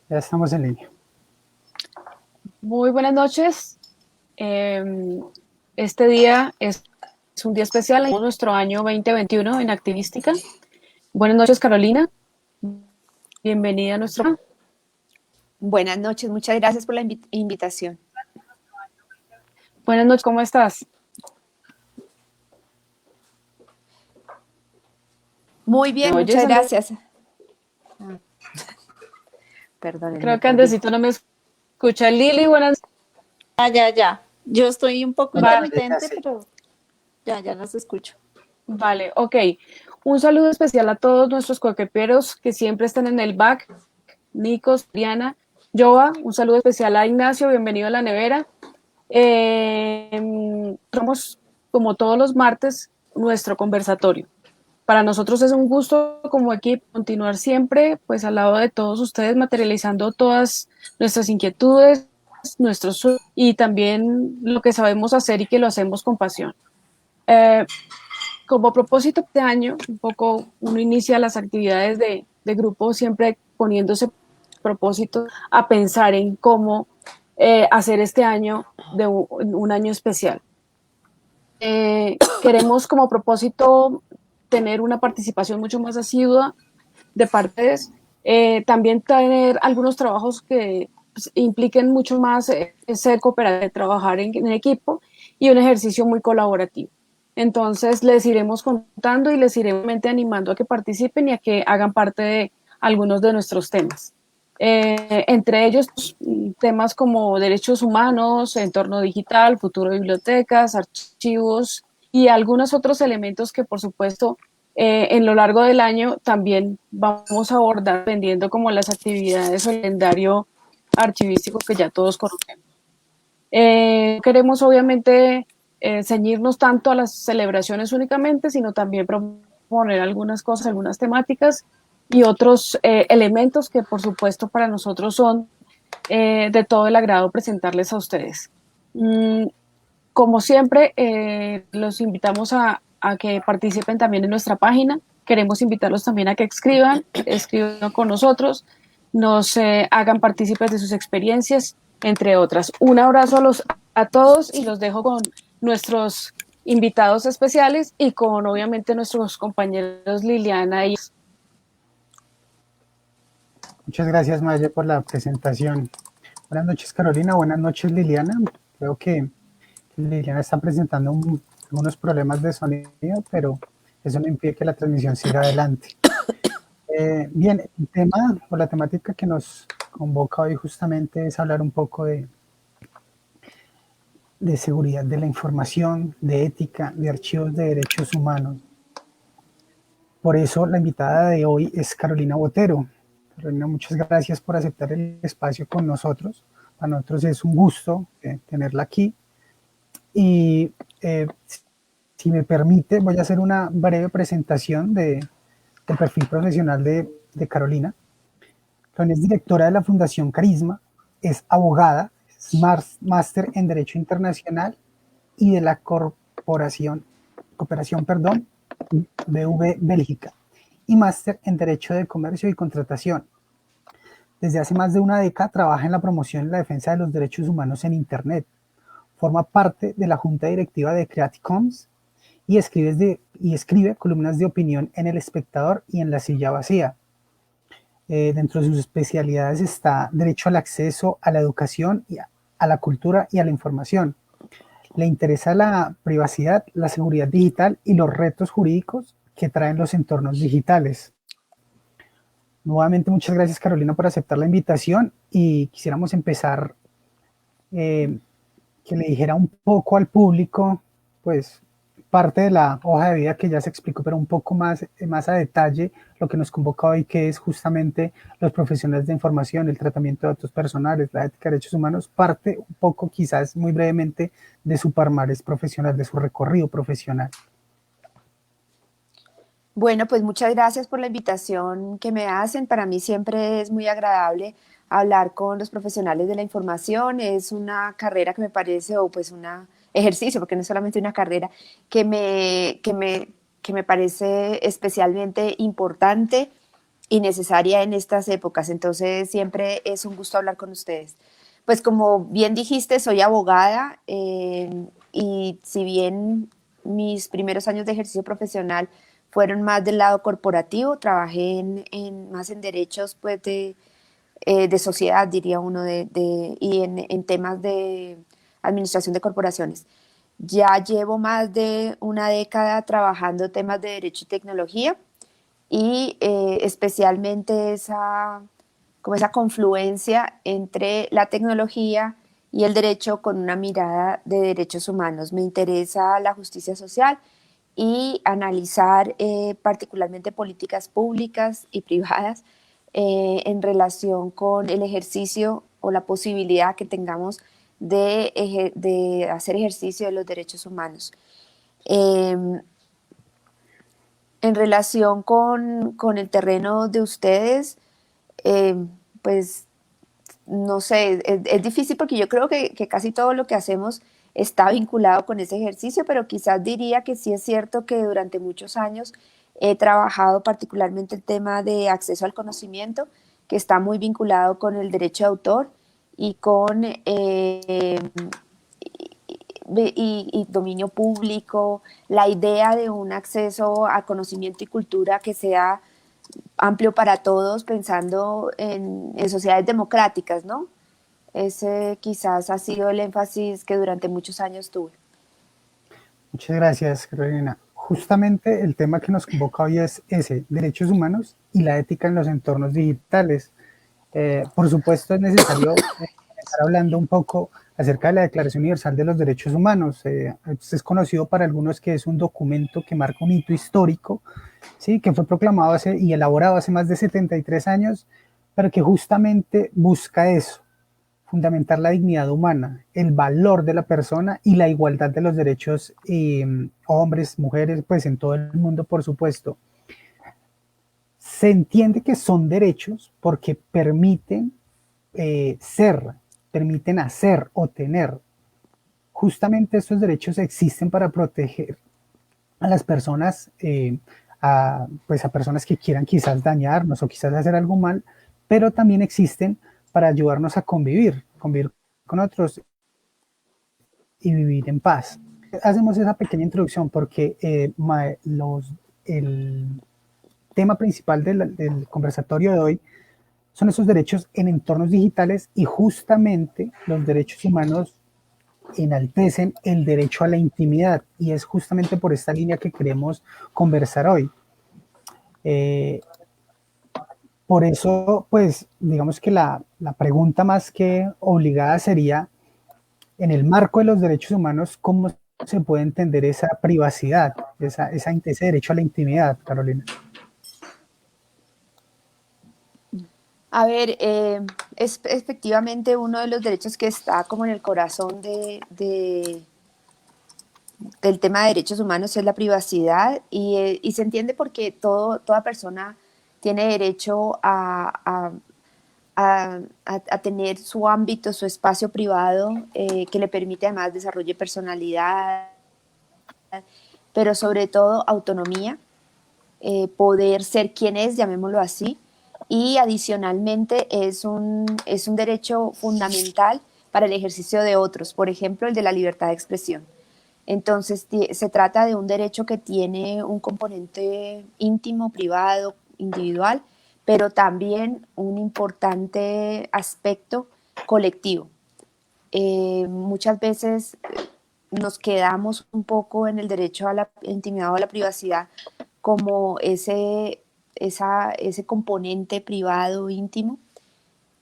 Ya estamos en línea. Muy buenas noches. Eh, este día es un día especial, es nuestro año 2021 en Activística. Buenas noches, Carolina. Bienvenida a nuestro... Buenas noches, muchas gracias por la invitación. Buenas noches, ¿cómo estás? Muy ¿Me bien, oyes, muchas Andrés? gracias. Perdónenme, Creo que perdí. Andresito no me escucha. Lili, buenas... Ya. Yo estoy un poco Vale, Ya intermitente, sí. pero ya las escucho. vale, ok. Un saludo especial a todos nuestros coequiperos que siempre están en el back. Nicos, Diana, Joa, un saludo especial a Ignacio, bienvenido a la nevera. Somos, como todos los martes, nuestro conversatorio. Para nosotros es un gusto como equipo continuar siempre pues al lado de todos ustedes, materializando todas nuestras inquietudes, nuestros sueños y también lo que sabemos hacer y que lo hacemos con pasión. Eh, Como propósito de año, un poco uno inicia las actividades de grupo siempre poniéndose propósito a pensar en cómo hacer este año de un año especial. Queremos como propósito tener una participación mucho más asidua de partes, también tener algunos trabajos que pues, impliquen mucho más ser cooperativo, trabajar en equipo y un ejercicio muy colaborativo. Entonces les iremos contando y les iremos animando a que participen y a que hagan parte de algunos de nuestros temas. Entre ellos temas como derechos humanos, entorno digital, futuro de bibliotecas, archivos y algunos otros elementos que por supuesto en lo largo del año también vamos a abordar dependiendo como las actividades o el calendario archivístico que ya todos conocemos. Queremos obviamente ceñirnos tanto a las celebraciones únicamente, sino también proponer algunas cosas, algunas temáticas y otros elementos que por supuesto para nosotros son de todo el agrado presentarles a ustedes. Mm, Como siempre, los invitamos a que participen también en nuestra página. Queremos invitarlos también a que escriban con nosotros, nos hagan partícipes de sus experiencias, entre otras. Un abrazo a todos y los dejo con nuestros invitados especiales y con obviamente nuestros compañeros Liliana y... Muchas gracias, Maya, por la presentación. Buenas noches, Carolina. Buenas noches, Liliana. Creo que Liliana está presentando algunos problemas de sonido, pero eso no impide que la transmisión siga adelante. Bien, el tema o la temática que nos convoca hoy justamente es hablar un poco de seguridad de la información, de ética, de archivos de derechos humanos. Por eso la invitada de hoy es Carolina Botero. Carolina, muchas gracias por aceptar el espacio con nosotros. Para nosotros es un gusto tenerla aquí. Y eh, si me permite, voy a hacer una breve presentación del perfil profesional de Carolina. Carolina es directora de la Fundación Carisma, es abogada, es máster en Derecho Internacional y de la cooperación, BV Bélgica, y máster en Derecho de Comercio y Contratación. Desde hace más de una década trabaja en la promoción y la defensa de los derechos humanos en Internet. Forma parte de la junta directiva de Creative Commons y escribe columnas de opinión en El Espectador y en La Silla Vacía. Dentro de sus especialidades está derecho al acceso a la educación, a la cultura y a la información. Le interesa la privacidad, la seguridad digital y los retos jurídicos que traen los entornos digitales. Nuevamente, muchas gracias, Carolina, por aceptar la invitación y quisiéramos empezar que le dijera un poco al público, pues parte de la hoja de vida que ya se explicó, pero un poco más a detalle lo que nos convoca hoy, que es justamente los profesionales de información, el tratamiento de datos personales, la ética de derechos humanos, parte un poco, quizás muy brevemente, de su palmarés profesional, de su recorrido profesional. Bueno, pues muchas gracias por la invitación que me hacen. Para mí siempre es muy agradable hablar con los profesionales de la información. Es una carrera que me parece, o pues un ejercicio, porque no es solamente una carrera, que me parece especialmente importante y necesaria en estas épocas. Entonces siempre es un gusto hablar con ustedes. Pues como bien dijiste, soy abogada y si bien mis primeros años de ejercicio profesional fueron más del lado corporativo, trabajé más en derechos pues, de sociedad, diría uno, y en temas de administración de corporaciones. Ya llevo más de una década trabajando temas de derecho y tecnología y especialmente como esa confluencia entre la tecnología y el derecho con una mirada de derechos humanos. Me interesa la justicia social y analizar particularmente políticas públicas y privadas en relación con el ejercicio o la posibilidad que tengamos de hacer ejercicio de los derechos humanos. En relación con el terreno de ustedes, pues no sé, es difícil porque yo creo que casi todo lo que hacemos está vinculado con ese ejercicio, pero quizás diría que sí es cierto que durante muchos años he trabajado particularmente el tema de acceso al conocimiento, que está muy vinculado con el derecho de autor y con y dominio público, la idea de un acceso a conocimiento y cultura que sea amplio para todos, pensando en sociedades democráticas, ¿no? Ese quizás ha sido el énfasis que durante muchos años tuve. Muchas gracias, Carolina. Justamente el tema que nos convoca hoy es ese, derechos humanos y la ética en los entornos digitales. Por supuesto, es necesario estar hablando un poco acerca de la Declaración Universal de los Derechos Humanos. Es conocido para algunos que es un documento que marca un hito histórico, ¿sí? Que fue proclamado y elaborado hace más de 73 años, pero que justamente busca eso, fundamentar la dignidad humana, el valor de la persona y la igualdad de los derechos, hombres, mujeres, pues en todo el mundo, por supuesto. Se entiende que son derechos porque permiten permiten hacer o tener. Justamente estos derechos existen para proteger a las personas, pues a personas que quieran quizás dañarnos o quizás hacer algo mal, pero también existen para ayudarnos a convivir con otros y vivir en paz. Hacemos esa pequeña introducción porque el tema principal del conversatorio de hoy son esos derechos en entornos digitales y justamente los derechos humanos enaltecen el derecho a la intimidad y es justamente por esta línea que queremos conversar hoy. Por eso, pues, digamos que la pregunta más que obligada sería, en el marco de los derechos humanos, ¿cómo se puede entender esa privacidad, ese derecho a la intimidad, Carolina? A ver, es efectivamente uno de los derechos que está como en el corazón del tema de derechos humanos es la privacidad y se entiende porque toda persona tiene derecho a tener su ámbito, su espacio privado que le permite además desarrolle personalidad, pero sobre todo autonomía, poder ser quien es, llamémoslo así, y adicionalmente es un derecho fundamental para el ejercicio de otros, por ejemplo, el de la libertad de expresión. Entonces, se trata de un derecho que tiene un componente íntimo, privado, individual, pero también un importante aspecto colectivo. Muchas veces nos quedamos un poco en el derecho a la intimidad o a la privacidad como ese componente privado, íntimo,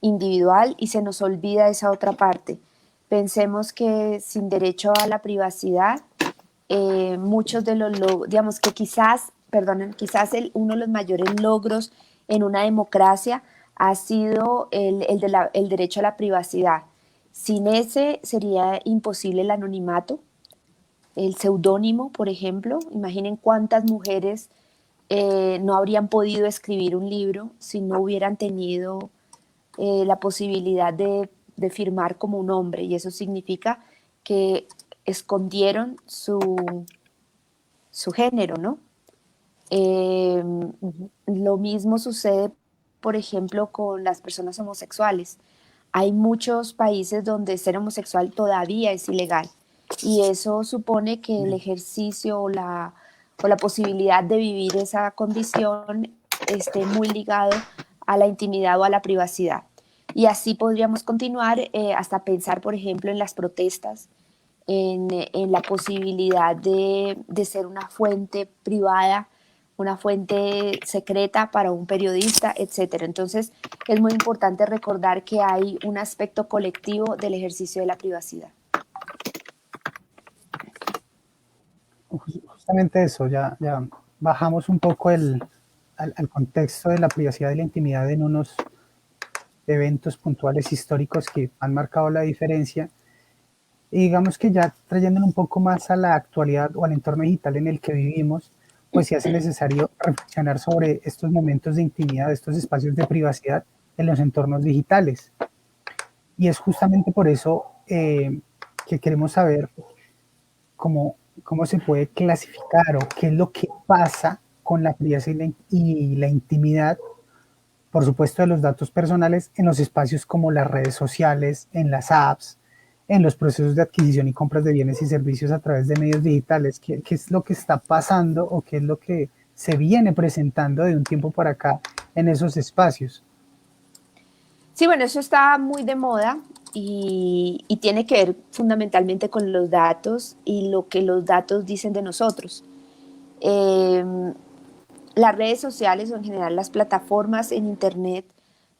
individual, y se nos olvida esa otra parte. Pensemos que sin derecho a la privacidad, muchos de los, digamos que quizás, perdonen, quizás uno de los mayores logros en una democracia ha sido el derecho a la privacidad. Sin ese sería imposible el anonimato, el seudónimo, por ejemplo. Imaginen cuántas mujeres no habrían podido escribir un libro si no hubieran tenido la posibilidad de firmar como un hombre, y eso significa que escondieron su género, ¿no? Eh, Ujú. lo mismo sucede, por ejemplo, con las personas homosexuales. Hay muchos países donde ser homosexual todavía es ilegal y eso supone que el ejercicio o la posibilidad de vivir esa condición esté muy ligado a la intimidad o a la privacidad. Y así podríamos continuar hasta pensar, por ejemplo, en las protestas, en la posibilidad de ser una fuente privada, una fuente secreta para un periodista, etcétera. Entonces, es muy importante recordar que hay un aspecto colectivo del ejercicio de la privacidad. Justamente eso, ya bajamos un poco al contexto de la privacidad y la intimidad en unos eventos puntuales históricos que han marcado la diferencia. Y digamos que ya trayéndolo un poco más a la actualidad o al entorno digital en el que vivimos, pues se hace necesario reflexionar sobre estos momentos de intimidad, estos espacios de privacidad en los entornos digitales. Y es justamente por eso que queremos saber cómo se puede clasificar o qué es lo que pasa con la privacidad y la intimidad, por supuesto, de los datos personales en los espacios como las redes sociales, en las apps, en los procesos de adquisición y compras de bienes y servicios a través de medios digitales. ¿Qué es lo que está pasando o qué es lo que se viene presentando de un tiempo para acá en esos espacios? Sí, bueno, eso está muy de moda y tiene que ver fundamentalmente con los datos y lo que los datos dicen de nosotros. Eh, las redes sociales o en general las plataformas en Internet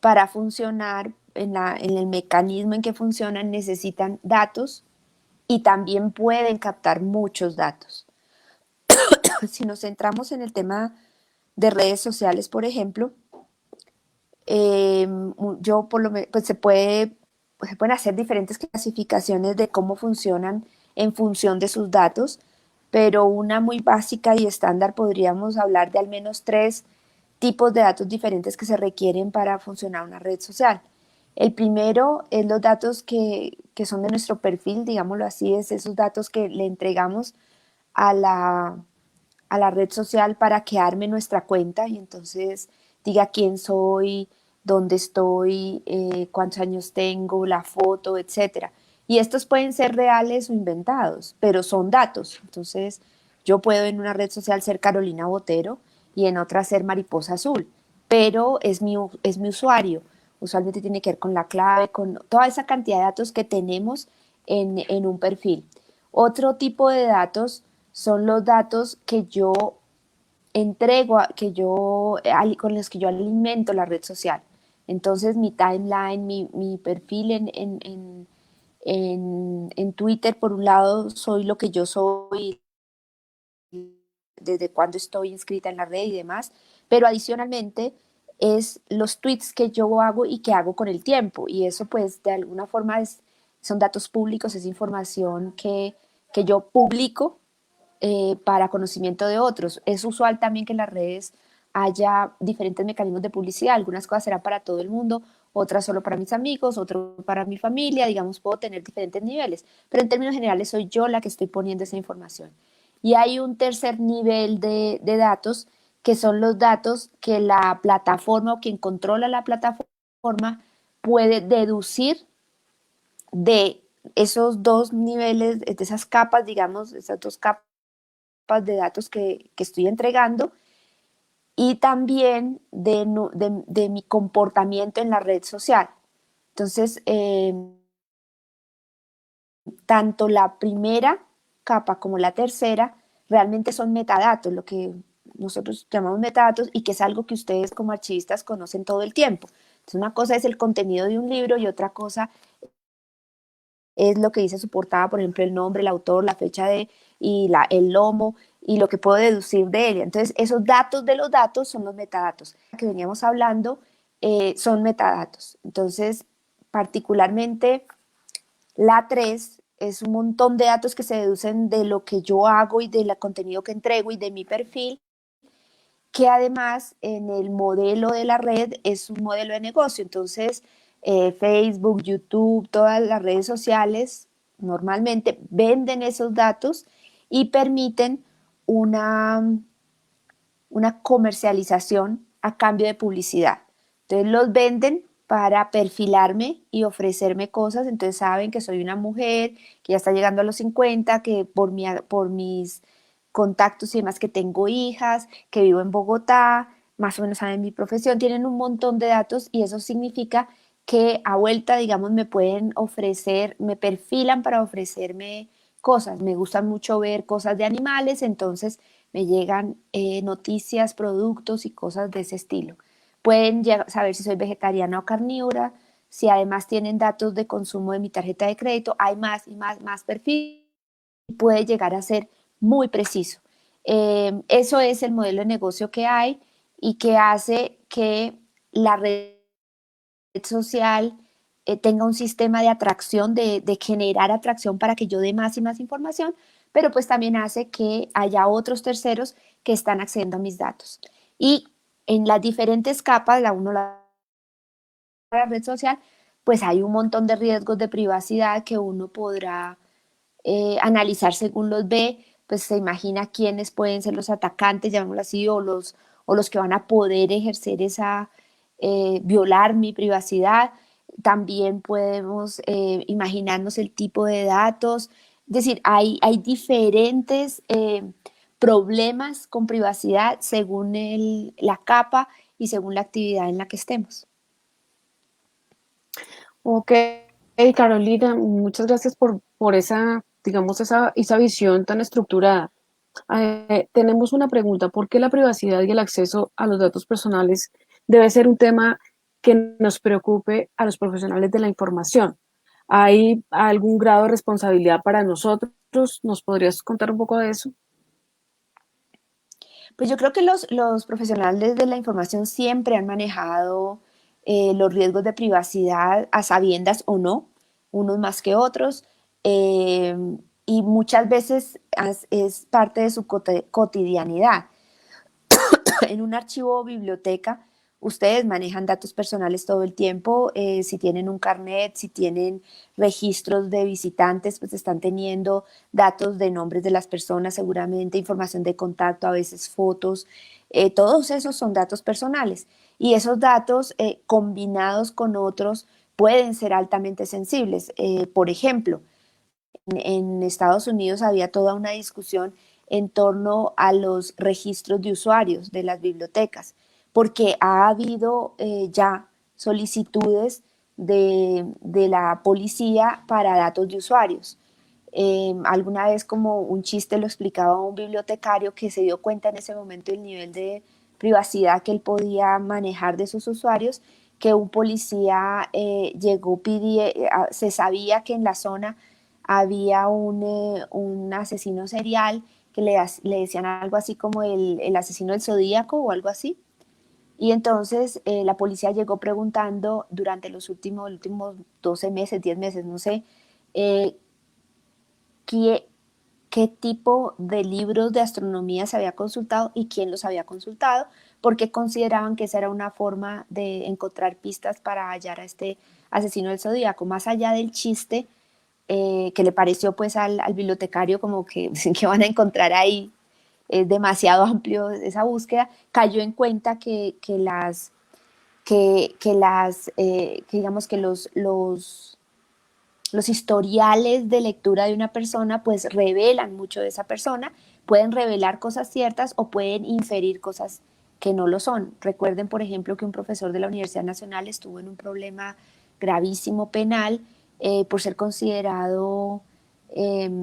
para funcionar en el mecanismo en que funcionan necesitan datos y también pueden captar muchos datos. Si nos centramos en el tema de redes sociales, por ejemplo, eh, yo por lo menos, pues se pueden hacer diferentes clasificaciones de cómo funcionan en función de sus datos, pero una muy básica y estándar podríamos hablar de al menos tres tipos de datos diferentes que se requieren para funcionar una red social. El primero es los datos que son de nuestro perfil, digámoslo así, es esos datos que le entregamos a a la red social para que arme nuestra cuenta y entonces diga quién soy, dónde estoy, cuántos años tengo, la foto, etcétera. Y estos pueden ser reales o inventados, pero son datos. Entonces, yo puedo en una red social ser Carolina Botero y en otra ser Mariposa Azul, pero es mi usuario. Usualmente tiene que ver con la clave, con toda esa cantidad de datos que tenemos en un perfil. Otro tipo de datos son los datos que yo entrego, con los que yo alimento la red social. Entonces mi timeline, mi perfil en Twitter, por un lado, soy lo que yo soy desde cuando estoy inscrita en la red y demás, pero adicionalmente es los tweets que yo hago y que hago con el tiempo. Y eso pues de alguna forma son datos públicos, es información que yo publico para conocimiento de otros. Es usual también que en las redes haya diferentes mecanismos de publicidad. Algunas cosas serán para todo el mundo, otras solo para mis amigos, otras para mi familia. Digamos, puedo tener diferentes niveles, pero en términos generales soy yo la que estoy poniendo esa información. Y hay un tercer nivel de datos que son los datos que la plataforma o quien controla la plataforma puede deducir de esos dos niveles, de esas capas, digamos, esas dos capas de datos que estoy entregando y también de mi comportamiento en la red social. Entonces, tanto la primera capa como la tercera realmente son metadatos, lo que nosotros llamamos metadatos y que es algo que ustedes como archivistas conocen todo el tiempo. Entonces, una cosa es el contenido de un libro y otra cosa es lo que dice su portada, por ejemplo, el nombre, el autor, la fecha el lomo y lo que puedo deducir de ella. Entonces, esos datos de los datos son los metadatos que veníamos hablando, son metadatos. Entonces, particularmente la 3 es un montón de datos que se deducen de lo que yo hago y del contenido que entrego y de mi perfil, que además en el modelo de la red es un modelo de negocio. Entonces, Facebook, YouTube, todas las redes sociales normalmente venden esos datos y permiten una, una comercialización a cambio de publicidad. Entonces los venden para perfilarme y ofrecerme cosas, entonces saben que soy una mujer, que ya está llegando a los 50, que por mis contactos y demás que tengo hijas, que vivo en Bogotá, más o menos saben mi profesión, tienen un montón de datos y eso significa que a vuelta, digamos, me pueden ofrecer, me perfilan para ofrecerme cosas. Me gusta mucho ver cosas de animales, entonces me llegan noticias, productos y cosas de ese estilo. Pueden saber si soy vegetariana o carnívora, si además tienen datos de consumo de mi tarjeta de crédito, hay más y más perfil, puede llegar a ser muy preciso. Eso es el modelo de negocio que hay y que hace que la red social tenga un sistema de atracción, de generar atracción para que yo dé más y más información, pero pues también hace que haya otros terceros que están accediendo a mis datos. Y en las diferentes capas, la red social, pues hay un montón de riesgos de privacidad que uno podrá analizar según los ve, pues se imagina quiénes pueden ser los atacantes, llamémoslo así, o los que van a poder ejercer esa, violar mi privacidad. También podemos imaginarnos el tipo de datos. Es decir, hay diferentes problemas con privacidad según la capa y según la actividad en la que estemos. Ok, Carolina, muchas gracias por esa, digamos, esa visión tan estructurada. Tenemos una pregunta: ¿por qué la privacidad y el acceso a los datos personales debe ser un tema que nos preocupe a los profesionales de la información? ¿Hay algún grado de responsabilidad para nosotros? ¿Nos podrías contar un poco de eso? Pues yo creo que los profesionales de la información siempre han manejado los riesgos de privacidad a sabiendas o no, unos más que otros, eh, y muchas veces es parte de su cotidianidad. En un archivo o biblioteca, ustedes manejan datos personales todo el tiempo. Si tienen un carnet, si tienen registros de visitantes, pues están teniendo datos de nombres de las personas, seguramente información de contacto, a veces fotos. Todos esos son datos personales y esos datos combinados con otros pueden ser altamente sensibles. Por ejemplo, en Estados Unidos había toda una discusión en torno a los registros de usuarios de las bibliotecas, porque ha habido ya solicitudes de la policía para datos de usuarios. Alguna vez, como un chiste, lo explicaba un bibliotecario que se dio cuenta en ese momento del nivel de privacidad que él podía manejar de sus usuarios, que un policía llegó, se sabía que en la zona había un asesino serial que le decían algo así como el asesino del Zodíaco o algo así. Y entonces la policía llegó preguntando durante los últimos 12 meses, 10 meses, no sé, eh, qué, qué tipo de libros de astronomía se había consultado y quién los había consultado, porque consideraban que esa era una forma de encontrar pistas para hallar a este asesino del Zodíaco, más allá del chiste que le pareció pues al bibliotecario como que van a encontrar ahí. Es demasiado amplio esa búsqueda. Cayó en cuenta que digamos que los historiales de lectura de una persona pues revelan mucho de esa persona, pueden revelar cosas ciertas o pueden inferir cosas que no lo son. Recuerden, por ejemplo, que un profesor de la Universidad Nacional estuvo en un problema gravísimo penal por ser considerado eh,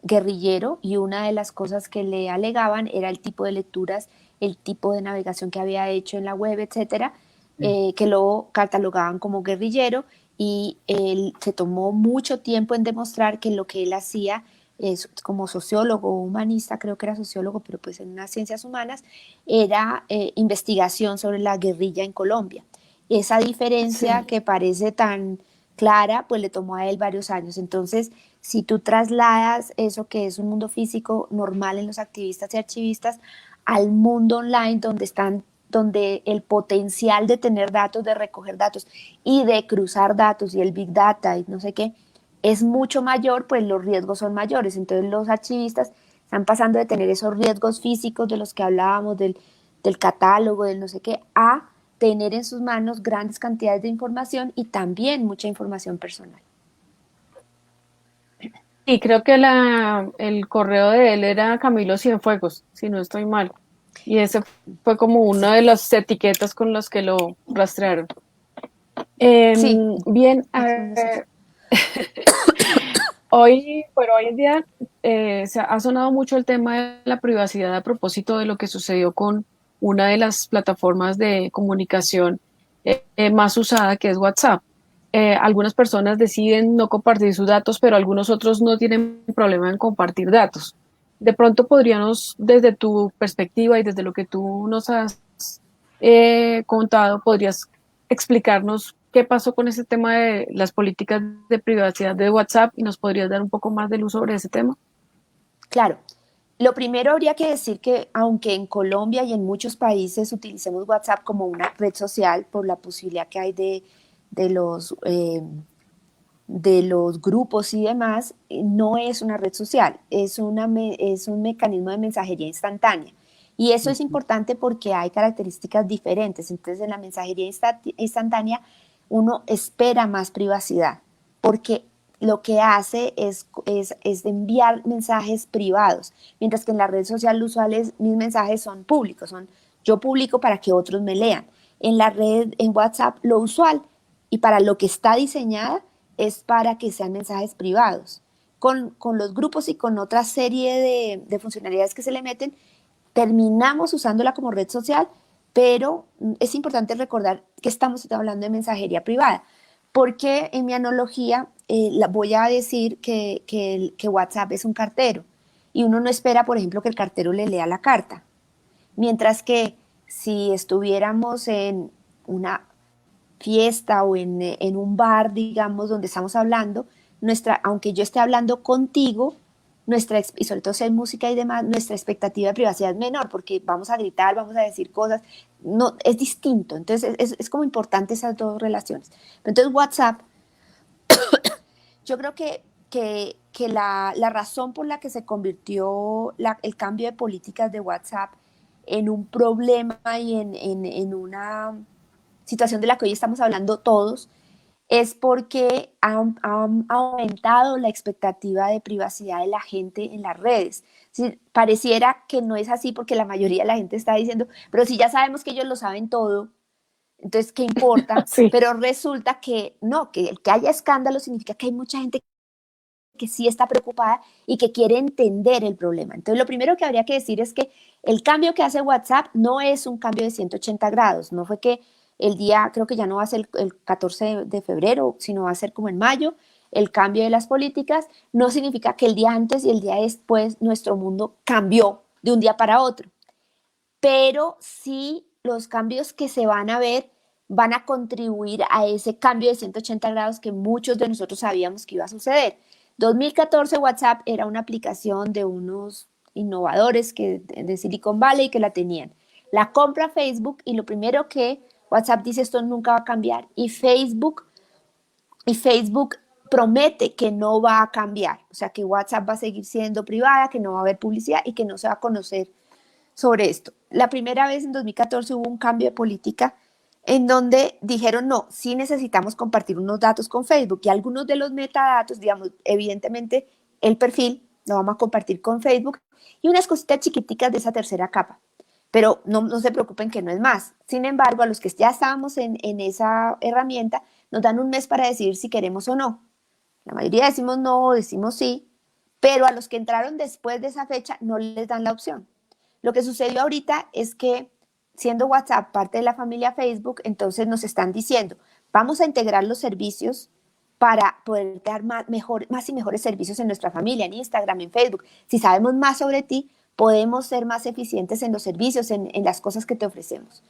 guerrillero, y una de las cosas que le alegaban era el tipo de lecturas, el tipo de navegación que había hecho en la web, etcétera, que lo catalogaban como guerrillero, y él se tomó mucho tiempo en demostrar que lo que él hacía es, como sociólogo o humanista, creo que era sociólogo, pero pues en unas ciencias humanas, era investigación sobre la guerrilla en Colombia. Esa diferencia Sí. que parece tan clara, pues le tomó a él varios años. Entonces, si tú trasladas eso que es un mundo físico normal en los activistas y archivistas al mundo online donde el potencial de tener datos, de recoger datos y de cruzar datos y el big data y no sé qué, es mucho mayor, pues los riesgos son mayores. Entonces los archivistas Están pasando de tener esos riesgos físicos de los que hablábamos, del catálogo, del no sé qué, a tener en sus manos grandes cantidades de información y también mucha información personal. Y creo que el correo de él era Camilo Cienfuegos, si no estoy mal. Y ese fue como una de las etiquetas con las que lo rastrearon. Sí, Bien, más o menos eso. hoy en día se ha sonado mucho el tema de la privacidad a propósito de lo que sucedió con una de las plataformas de comunicación más usada, que es WhatsApp. Algunas personas deciden no compartir sus datos, pero algunos otros no tienen problema en compartir datos. De pronto podríamos, desde tu perspectiva y desde lo que tú nos has contado, podrías explicarnos qué pasó con ese tema de las políticas de privacidad de WhatsApp y nos podrías dar un poco más de luz sobre ese tema. Claro, lo primero habría que decir que aunque en Colombia y en muchos países utilicemos WhatsApp como una red social por la posibilidad que hay de los, eh, de los grupos y demás, no es una red social, es un mecanismo de mensajería instantánea. Y eso es importante porque hay características diferentes. Entonces, en la mensajería instantánea uno espera más privacidad porque lo que hace es enviar mensajes privados, mientras que en la red social lo usual es, mis mensajes son públicos, yo publico para que otros me lean. En la red, en WhatsApp, lo usual y para lo que está diseñada es para que sean mensajes privados. Con los grupos y con otra serie de funcionalidades que se le meten, terminamos usándola como red social, pero es importante recordar que estamos hablando de mensajería privada, porque en mi analogía voy a decir que WhatsApp es un cartero y uno no espera, por ejemplo, que el cartero le lea la carta, mientras que si estuviéramos en una fiesta o en un bar, digamos, donde estamos hablando, aunque yo esté hablando contigo, y sobre todo si hay música y demás, nuestra expectativa de privacidad es menor porque vamos a gritar, vamos a decir cosas, no, es distinto. Entonces es como importante esas dos relaciones. Entonces WhatsApp, yo creo que la razón por la que se convirtió el cambio de políticas de WhatsApp en un problema y en una situación de la que hoy estamos hablando todos, es porque ha aumentado la expectativa de privacidad de la gente en las redes. Sí, pareciera que no es así porque la mayoría de la gente está diciendo, pero si ya sabemos que ellos lo saben todo, entonces, ¿qué importa? Sí. Pero resulta que no, que el que haya escándalo significa que hay mucha gente que sí está preocupada y que quiere entender el problema. Entonces, lo primero que habría que decir es que el cambio que hace WhatsApp no es un cambio de 180 grados, no fue que el día, creo que ya no va a ser el 14 de febrero, sino va a ser como en mayo, el cambio de las políticas, no significa que el día antes y el día después nuestro mundo cambió de un día para otro, pero sí los cambios que se van a ver van a contribuir a ese cambio de 180 grados que muchos de nosotros sabíamos que iba a suceder. 2014 WhatsApp era una aplicación de unos innovadores de Silicon Valley que la tenían. La compra Facebook y lo primero que WhatsApp dice, esto nunca va a cambiar, y Facebook promete que no va a cambiar, o sea que WhatsApp va a seguir siendo privada, que no va a haber publicidad y que no se va a conocer sobre esto. La primera vez en 2014 hubo un cambio de política en donde dijeron, no, sí necesitamos compartir unos datos con Facebook y algunos de los metadatos, digamos, evidentemente el perfil lo vamos a compartir con Facebook y unas cositas chiquiticas de esa tercera capa. Pero no se preocupen que no es más. Sin embargo, a los que ya estábamos en esa herramienta, nos dan un mes para decidir si queremos o no. La mayoría decimos no, decimos sí, pero a los que entraron después de esa fecha no les dan la opción. Lo que sucedió ahorita es que, siendo WhatsApp parte de la familia Facebook, entonces nos están diciendo, vamos a integrar los servicios para poder dar más y mejores servicios en nuestra familia, en Instagram, en Facebook. Si sabemos más sobre ti, podemos ser más eficientes en los servicios, en las cosas que te ofrecemos.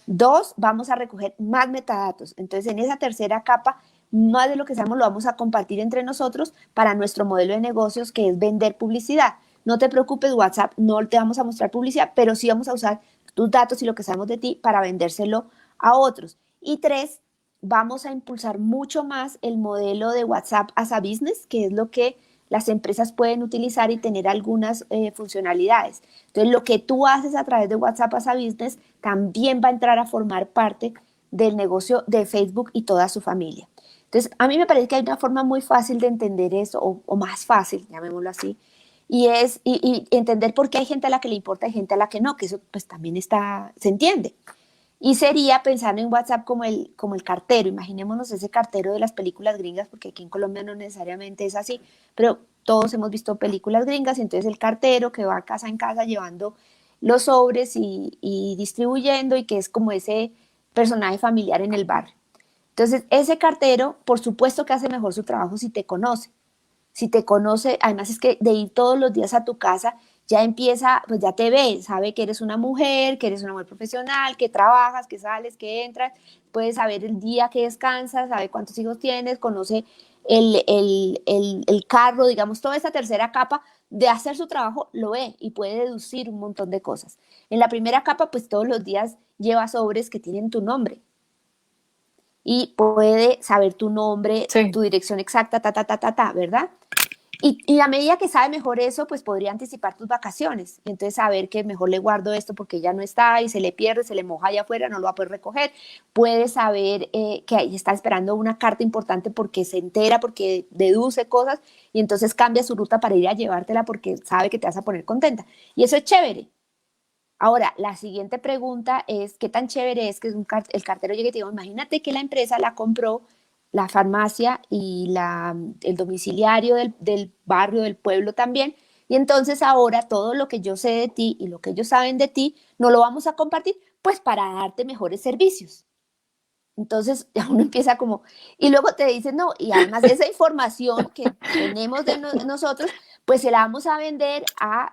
2, vamos a recoger más metadatos. Entonces, en esa tercera capa, más de lo que sabemos lo vamos a compartir entre nosotros para nuestro modelo de negocios, que es vender publicidad. No te preocupes, WhatsApp, no te vamos a mostrar publicidad, pero sí vamos a usar tus datos y lo que sabemos de ti para vendérselo a otros. Y 3, vamos a impulsar mucho más el modelo de WhatsApp as a Business, que es lo que las empresas pueden utilizar y tener algunas funcionalidades. Entonces, lo que tú haces a través de WhatsApp as a Business también va a entrar a formar parte del negocio de Facebook y toda su familia. Entonces, a mí me parece que hay una forma muy fácil de entender eso, o más fácil, llamémoslo así, y es y entender por qué hay gente a la que le importa y gente a la que no, que eso pues también se entiende. Y sería pensar en WhatsApp como el cartero. Imaginémonos ese cartero de las películas gringas, porque aquí en Colombia no necesariamente es así, pero todos hemos visto películas gringas, y entonces el cartero que va casa en casa llevando los sobres y distribuyendo, y que es como ese personaje familiar en el barrio. Entonces, ese cartero, por supuesto que hace mejor su trabajo si te conoce. Si te conoce, además es que de ir todos los días a tu casa, ya empieza, pues ya te ve, sabe que eres una mujer profesional, que trabajas, que sales, que entras, puede saber el día que descansas, sabe cuántos hijos tienes, conoce el carro, digamos, toda esa tercera capa de hacer su trabajo, lo ve y puede deducir un montón de cosas. En la primera capa, pues todos los días lleva sobres que tienen tu nombre y puede saber tu nombre, Sí. tu dirección exacta, ¿verdad? Y a medida que sabe mejor eso, pues podría anticipar tus vacaciones. Y entonces saber que mejor le guardo esto porque ya no está y se le pierde, se le moja allá afuera, no lo va a poder recoger. Puede saber que ahí está esperando una carta importante porque se entera, porque deduce cosas y entonces cambia su ruta para ir a llevártela porque sabe que te vas a poner contenta. Y eso es chévere. Ahora, la siguiente pregunta es, ¿qué tan chévere es que el cartero llegue y te diga, imagínate que la empresa la compró la farmacia y el domiciliario del barrio, del pueblo también, y entonces ahora todo lo que yo sé de ti y lo que ellos saben de ti, no lo vamos a compartir, pues para darte mejores servicios. Entonces ya uno empieza como, y luego te dicen, no, y además de esa información que tenemos de nosotros, pues se la vamos a vender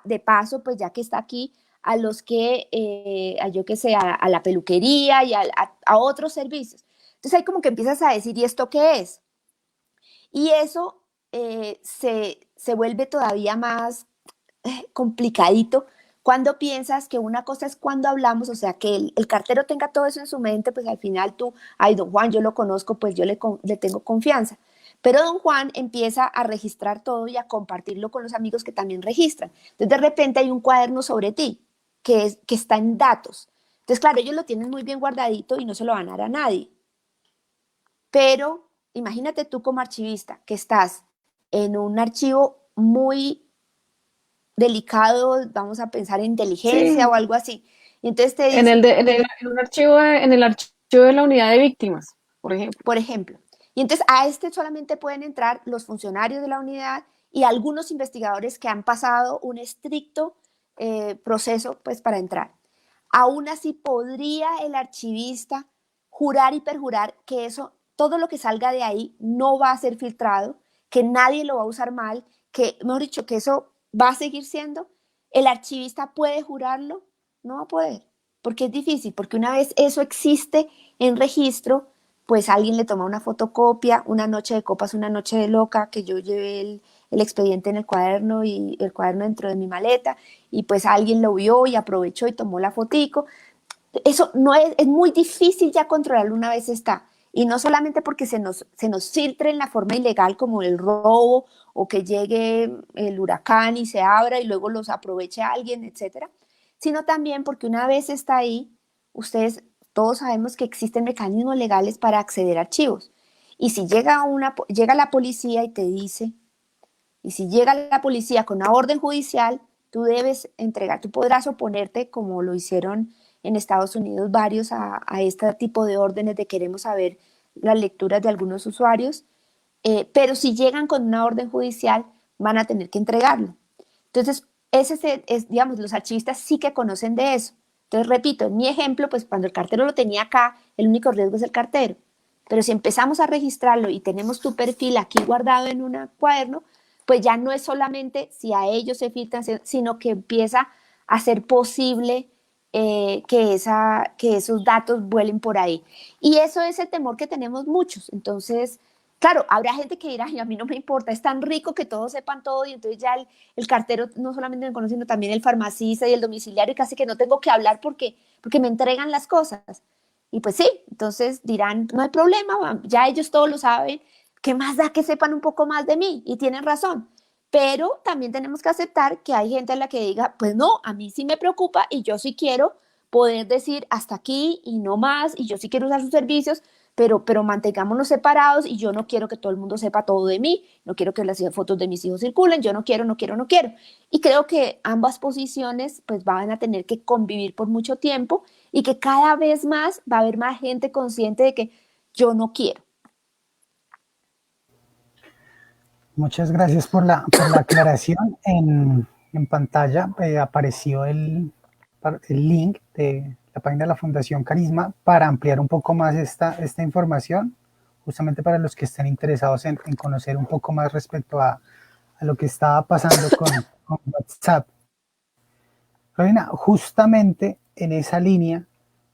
de paso, pues ya que está aquí, a los que, yo qué sé, a la peluquería y a otros servicios. Entonces ahí como que empiezas a decir, ¿y esto qué es? Y eso se vuelve todavía más complicadito cuando piensas que una cosa es cuando hablamos, o sea, que el cartero tenga todo eso en su mente, pues al final tú, ay, don Juan, yo lo conozco, pues yo le tengo confianza. Pero don Juan empieza a registrar todo y a compartirlo con los amigos que también registran. Entonces de repente hay un cuaderno sobre ti que está en datos. Entonces, claro, ellos lo tienen muy bien guardadito y no se lo van a dar a nadie. Pero imagínate tú como archivista que estás en un archivo muy delicado, vamos a pensar en inteligencia Sí, o algo así. Y entonces te dice, en un archivo, en el archivo de la unidad de víctimas, por ejemplo. por ejemplo, y entonces a este solamente pueden entrar los funcionarios de la unidad y algunos investigadores que han pasado un estricto proceso pues para entrar. Aún así podría el archivista jurar y perjurar que eso, todo lo que salga de ahí no va a ser filtrado, que nadie lo va a usar mal, que, mejor dicho, que eso va a seguir siendo. El archivista puede jurarlo, no va a poder, porque es difícil, porque una vez eso existe en registro, pues alguien le toma una fotocopia, una noche de copas, una noche de loca, que yo llevé el expediente en el cuaderno y el cuaderno dentro de mi maleta, y pues alguien lo vio y aprovechó y tomó la fotico. Eso no es muy difícil ya controlarlo una vez está. Y no solamente porque se nos filtre en la forma ilegal como el robo o que llegue el huracán y se abra y luego los aproveche alguien, etcétera, sino también porque una vez está ahí, ustedes todos sabemos que existen mecanismos legales para acceder a archivos. Y si llega la policía y te dice, y si llega la policía con una orden judicial, tú debes entregar, tú podrás oponerte como lo hicieron en Estados Unidos varios a este tipo de órdenes de queremos saber las lecturas de algunos usuarios, pero si llegan con una orden judicial van a tener que entregarlo. Entonces, digamos, los archivistas sí que conocen de eso. Entonces, repito, en mi ejemplo, pues cuando el cartero lo tenía acá, el único riesgo es el cartero. Pero si empezamos a registrarlo y tenemos tu perfil aquí guardado en un cuaderno, pues ya no es solamente si a ellos se filtran, sino que empieza a ser posible que esos datos vuelen por ahí. Y eso es el temor que tenemos muchos. Entonces, claro, habrá gente que dirá, a mí no me importa, es tan rico que todos sepan todo y entonces ya el cartero no solamente me conoce, sino también el farmacista y el domiciliario y casi que no tengo que hablar porque me entregan las cosas. Y pues sí, entonces dirán, no hay problema, ya ellos todos lo saben, ¿qué más da que sepan un poco más de mí? Y tienen razón. pero también tenemos que aceptar que hay gente a la que diga, pues no, a mí sí me preocupa y yo sí quiero poder decir hasta aquí y no más, y yo sí quiero usar sus servicios, pero mantengámonos separados y yo no quiero que todo el mundo sepa todo de mí, no quiero que las fotos de mis hijos circulen, yo no quiero, no quiero, no quiero. Y creo que ambas posiciones pues van a tener que convivir por mucho tiempo y que cada vez más va a haber más gente consciente de que yo no quiero. Muchas gracias por la aclaración. En pantalla apareció el link de la página de la Fundación Carisma para ampliar un poco más esta información, justamente para los que estén interesados en conocer un poco más respecto a lo que estaba pasando con WhatsApp. Carolina, justamente en esa línea,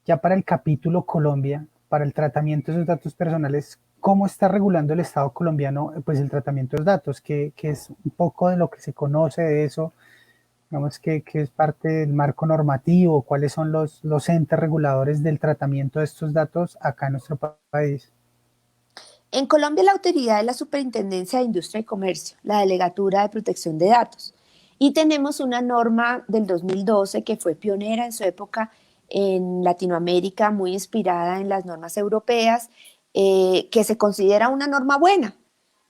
ya para el capítulo Colombia, para el tratamiento de esos datos personales, ¿cómo está regulando el Estado colombiano pues el tratamiento de los datos? Que es un poco de lo que se conoce de eso, digamos que es parte del marco normativo, cuáles son los entes reguladores del tratamiento de estos datos acá en nuestro país. En Colombia la autoridad es la Superintendencia de Industria y Comercio, la Delegatura de Protección de Datos. Y tenemos una norma del 2012 que fue pionera en su época en Latinoamérica, muy inspirada en las normas europeas, que se considera una norma buena.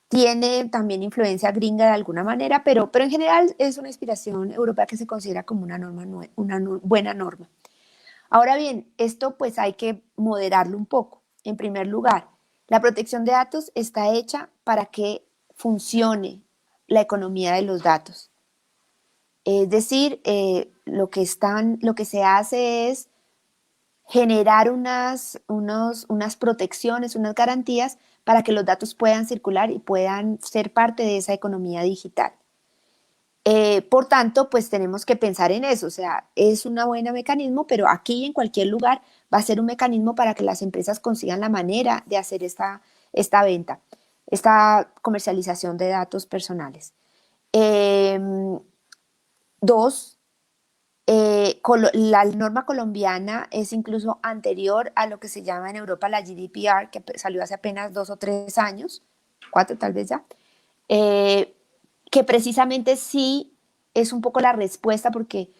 Tiene también influencia gringa de alguna manera, pero en general es una inspiración europea que se considera como una buena norma. Ahora bien, esto pues hay que moderarlo un poco. En primer lugar, la protección de datos está hecha para que funcione la economía de los datos. Es decir, lo que se hace es generar unas protecciones, unas garantías para que los datos puedan circular y puedan ser parte de esa economía digital. Por tanto, pues tenemos que pensar en eso, o sea, es un buen mecanismo, pero aquí en cualquier lugar va a ser un mecanismo para que las empresas consigan la manera de hacer esta venta, esta comercialización de datos personales. Dos, la norma colombiana es incluso anterior a lo que se llama en Europa la GDPR, que salió hace apenas 2 o 3 años, 4 tal vez ya, que precisamente sí es un poco la respuesta porque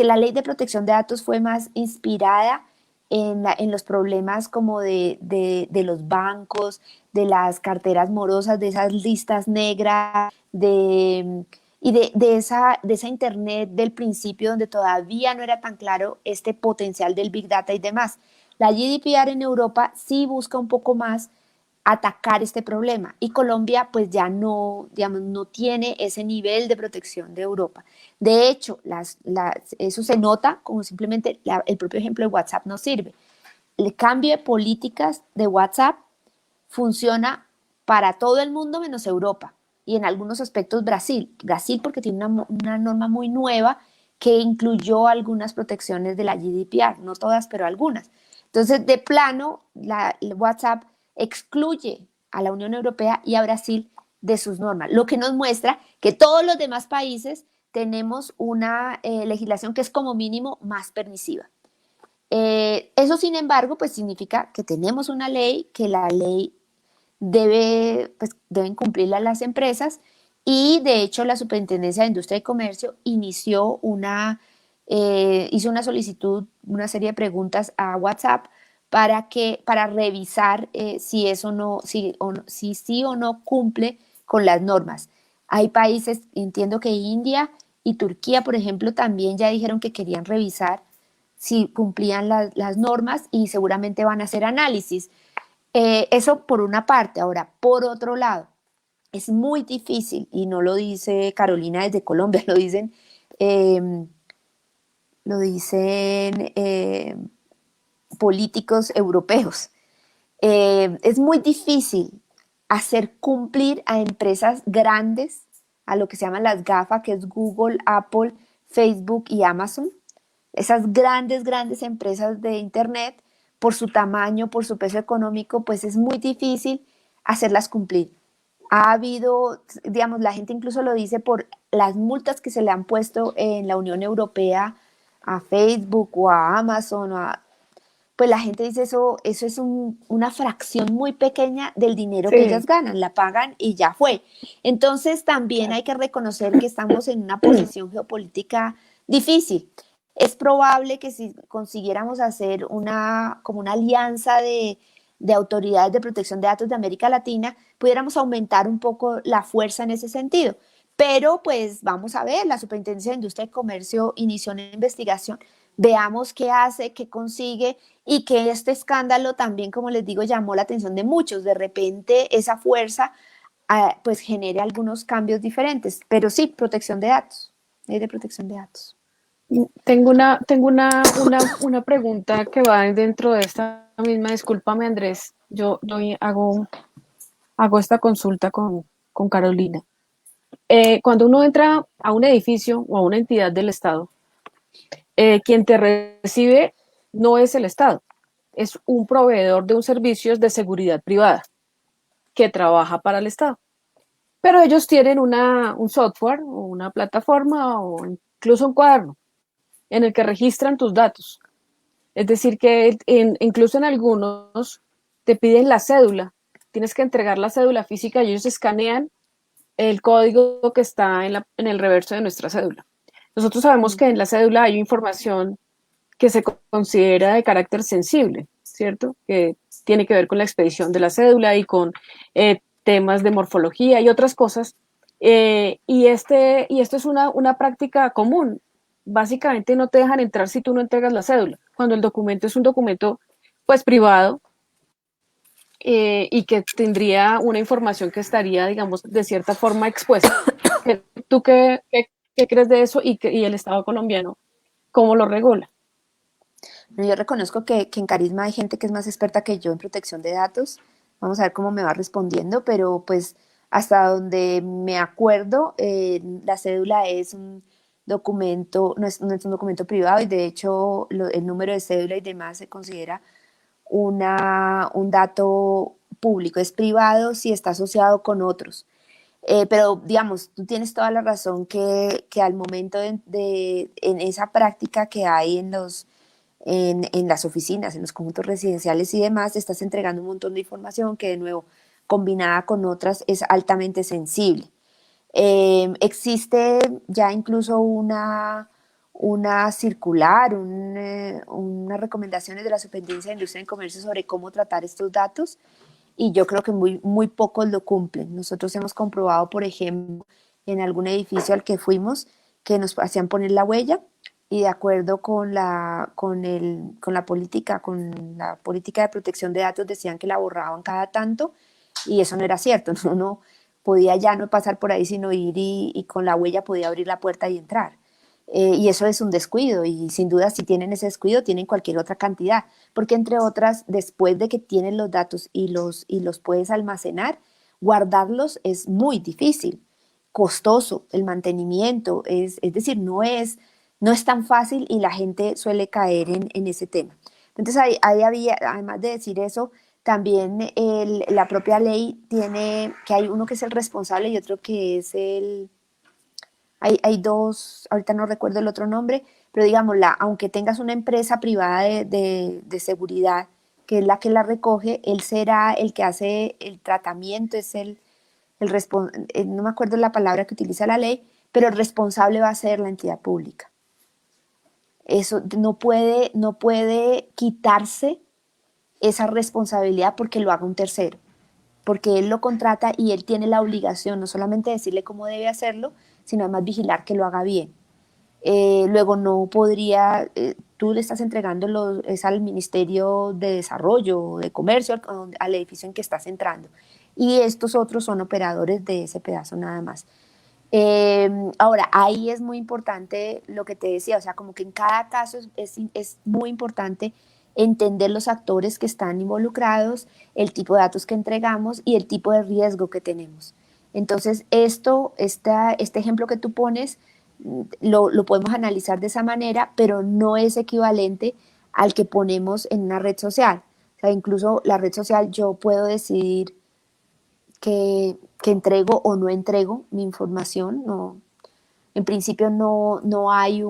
la ley de protección de datos fue más inspirada en los problemas como de los bancos, de las carteras morosas, de esas listas negras, y de esa Internet del principio donde todavía no era tan claro este potencial del Big Data y demás. La GDPR en Europa sí busca un poco más atacar este problema y Colombia pues ya no, digamos, no tiene ese nivel de protección de Europa. De hecho, eso se nota como simplemente el propio ejemplo de WhatsApp no sirve. El cambio de políticas de WhatsApp funciona para todo el mundo menos Europa y en algunos aspectos Brasil. Brasil porque tiene una norma muy nueva que incluyó algunas protecciones de la GDPR, no todas, pero algunas. Entonces, de plano, el WhatsApp excluye a la Unión Europea y a Brasil de sus normas, lo que nos muestra que todos los demás países tenemos una legislación que es como mínimo más permisiva. Eso, sin embargo, pues significa que tenemos una ley, que la ley deben cumplirla las empresas y de hecho la Superintendencia de Industria y Comercio hizo una solicitud, una serie de preguntas a WhatsApp para revisar si sí o no cumple con las normas. Hay países, entiendo que India y Turquía, por ejemplo, también ya dijeron que querían revisar si cumplían las normas y seguramente van a hacer análisis. Eso por una parte. Ahora, por otro lado, es muy difícil, y no lo dice Carolina desde Colombia, lo dicen políticos europeos. Es muy difícil hacer cumplir a empresas grandes, a lo que se llaman las GAFA, que es Google, Apple, Facebook y Amazon. Esas grandes empresas de Internet, por su tamaño, por su peso económico, pues es muy difícil hacerlas cumplir. Ha habido, digamos, la gente incluso lo dice por las multas que se le han puesto en la Unión Europea a Facebook o a Amazon pues la gente dice eso es una fracción muy pequeña del dinero que ellas Sí, ganan, la pagan y ya fue. Entonces también hay que reconocer que estamos en una posición geopolítica difícil. Es probable que si consiguiéramos hacer como una alianza de autoridades de protección de datos de América Latina, pudiéramos aumentar un poco la fuerza en ese sentido. Pero pues vamos a ver, la Superintendencia de Industria y Comercio inició una investigación, veamos qué hace, qué consigue y que este escándalo también, como les digo, llamó la atención de muchos. De repente esa fuerza pues genere algunos cambios diferentes, pero sí, protección de datos, ley de protección de datos. tengo una pregunta que va dentro de esta misma. Discúlpame, Andrés. Yo hago esta consulta con Carolina. Cuando uno entra a un edificio o a una entidad del Estado, quien te recibe no es el Estado, es un proveedor de un servicio de seguridad privada que trabaja para el Estado. Pero ellos tienen un software o una plataforma o incluso un cuaderno en el que registran tus datos. Es decir, que incluso en algunos te piden la cédula, tienes que entregar la cédula física y ellos escanean el código que está en el reverso de nuestra cédula. Nosotros sabemos que en la cédula hay información que se considera de carácter sensible, ¿cierto? Que tiene que ver con la expedición de la cédula y con temas de morfología y otras cosas. Y esto es una práctica común. Básicamente no te dejan entrar si tú no entregas la cédula, cuando el documento es un documento pues privado, y que tendría una información que estaría, digamos, de cierta forma expuesta. ¿Tú qué crees de eso y el Estado colombiano cómo lo regula? Yo reconozco que en Carisma hay gente que es más experta que yo en protección de datos. Vamos a ver cómo me va respondiendo, pero pues hasta donde me acuerdo, la cédula es un documento, no es un documento privado y de hecho el número de cédula y demás se considera un dato público, es privado si está asociado con otros. Pero digamos, tú tienes toda la razón que al momento en esa práctica que hay en las oficinas, en los conjuntos residenciales y demás, te estás entregando un montón de información que de nuevo, combinada con otras, es altamente sensible. Existe ya incluso una circular, unas recomendaciones de la Superintendencia de Industria y Comercio sobre cómo tratar estos datos y yo creo que muy pocos lo cumplen. Nosotros hemos comprobado, por ejemplo, en algún edificio al que fuimos, que nos hacían poner la huella y de acuerdo con la política de protección de datos decían que la borraban cada tanto y eso no era cierto, no podía ya no pasar por ahí sino ir y con la huella podía abrir la puerta y entrar. Y eso es un descuido y sin duda si tienen ese descuido tienen cualquier otra cantidad, porque entre otras, después de que tienen los datos y los puedes almacenar, guardarlos es muy difícil, costoso, el mantenimiento, es decir, no es tan fácil y la gente suele caer en ese tema. Entonces ahí había, además de decir eso, también la propia ley tiene que hay uno que es el responsable y otro que es hay dos, ahorita no recuerdo el otro nombre, pero digamos, aunque tengas una empresa privada de seguridad, que es la que la recoge, él será el que hace el tratamiento, es no me acuerdo la palabra que utiliza la ley, pero el responsable va a ser la entidad pública. Eso no puede quitarse esa responsabilidad porque lo haga un tercero, porque él lo contrata y él tiene la obligación no solamente de decirle cómo debe hacerlo, sino además vigilar que lo haga bien. Luego no podría, tú le estás entregando es al Ministerio de Desarrollo, de Comercio, al edificio en que estás entrando. Y estos otros son operadores de ese pedazo nada más. Ahora, ahí es muy importante lo que te decía, o sea, como que en cada caso es muy importante entender los actores que están involucrados, el tipo de datos que entregamos y el tipo de riesgo que tenemos. Entonces, este ejemplo que tú pones, lo podemos analizar de esa manera, pero no es equivalente al que ponemos en una red social. O sea, incluso la red social yo puedo decidir que entrego o no entrego mi información. No, en principio no hay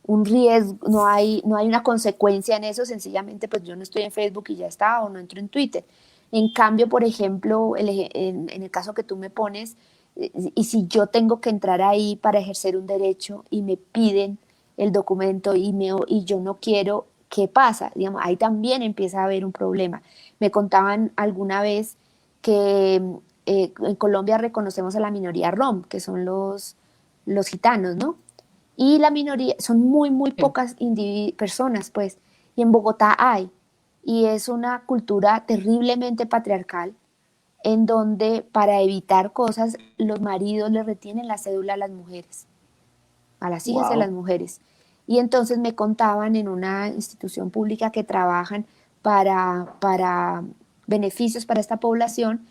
un riesgo, no hay una consecuencia en eso, sencillamente pues yo no estoy en Facebook y ya está, o no entro en Twitter. En cambio, por ejemplo, en el caso que tú me pones, y si yo tengo que entrar ahí para ejercer un derecho y me piden el documento y yo no quiero, ¿qué pasa? Digamos, ahí también empieza a haber un problema. Me contaban alguna vez que en Colombia reconocemos a la minoría rom, que son los gitanos, ¿no? Y la minoría, son muy, muy pocas personas, pues, y en Bogotá hay, y es una cultura terriblemente patriarcal, en donde para evitar cosas, los maridos le retienen la cédula a las mujeres, a las hijas de las Wow. mujeres. Y entonces me contaban en una institución pública que trabajan para beneficios para esta población,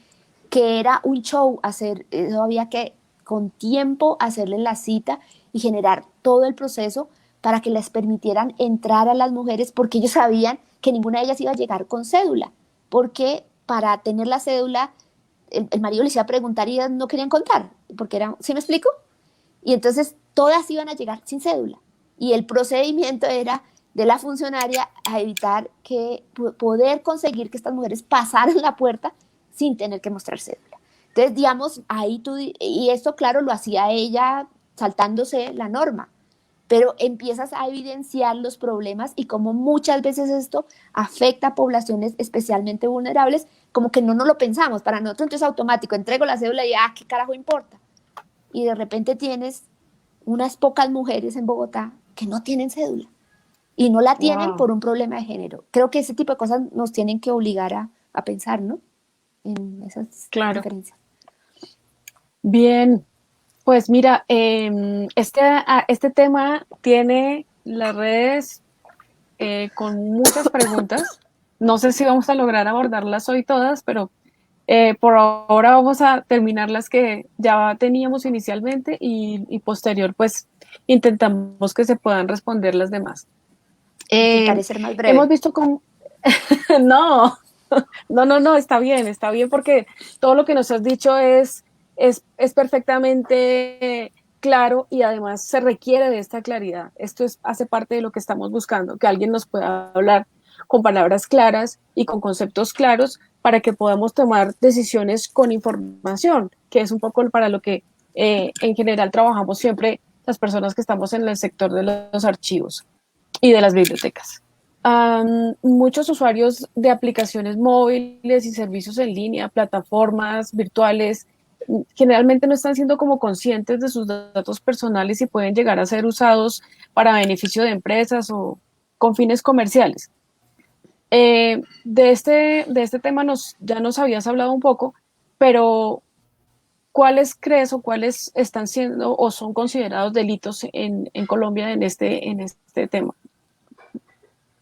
que era un show hacer, eso había que con tiempo hacerle la cita y generar todo el proceso para que les permitieran entrar a las mujeres, porque ellos sabían que ninguna de ellas iba a llegar con cédula, porque para tener la cédula el marido les iba a preguntar y ellas no querían contar, porque era, ¿sí me explico? Y entonces todas iban a llegar sin cédula. Y el procedimiento era de la funcionaria a evitar que poder conseguir que estas mujeres pasaran la puerta sin tener que mostrar cédula. Entonces, digamos, ahí tú, y esto claro lo hacía ella saltándose la norma, pero empiezas a evidenciar los problemas y cómo muchas veces esto afecta a poblaciones especialmente vulnerables, como que no nos lo pensamos, para nosotros entonces es automático, entrego la cédula y ¿qué carajo importa? Y de repente tienes unas pocas mujeres en Bogotá que no tienen cédula y no la tienen Wow, por un problema de género. Creo que ese tipo de cosas nos tienen que obligar a pensar, ¿no? En esas claro. diferencias. Bien, pues mira, este tema tiene las redes con muchas preguntas. No sé si vamos a lograr abordarlas hoy todas, pero por ahora vamos a terminar las que ya teníamos inicialmente y posterior, pues intentamos que se puedan responder las demás. Intentaré ser más Hemos breve. visto cómo... No, no, está bien porque todo lo que nos has dicho es perfectamente claro y además se requiere de esta claridad. Hace parte de lo que estamos buscando, que alguien nos pueda hablar con palabras claras y con conceptos claros para que podamos tomar decisiones con información, que es un poco para lo que en general trabajamos siempre las personas que estamos en el sector de los archivos y de las bibliotecas. Muchos usuarios de aplicaciones móviles y servicios en línea, plataformas virtuales, generalmente no están siendo como conscientes de sus datos personales y pueden llegar a ser usados para beneficio de empresas o con fines comerciales. De este tema ya nos habías hablado un poco, pero ¿cuáles crees o cuáles están siendo o son considerados delitos en Colombia en este tema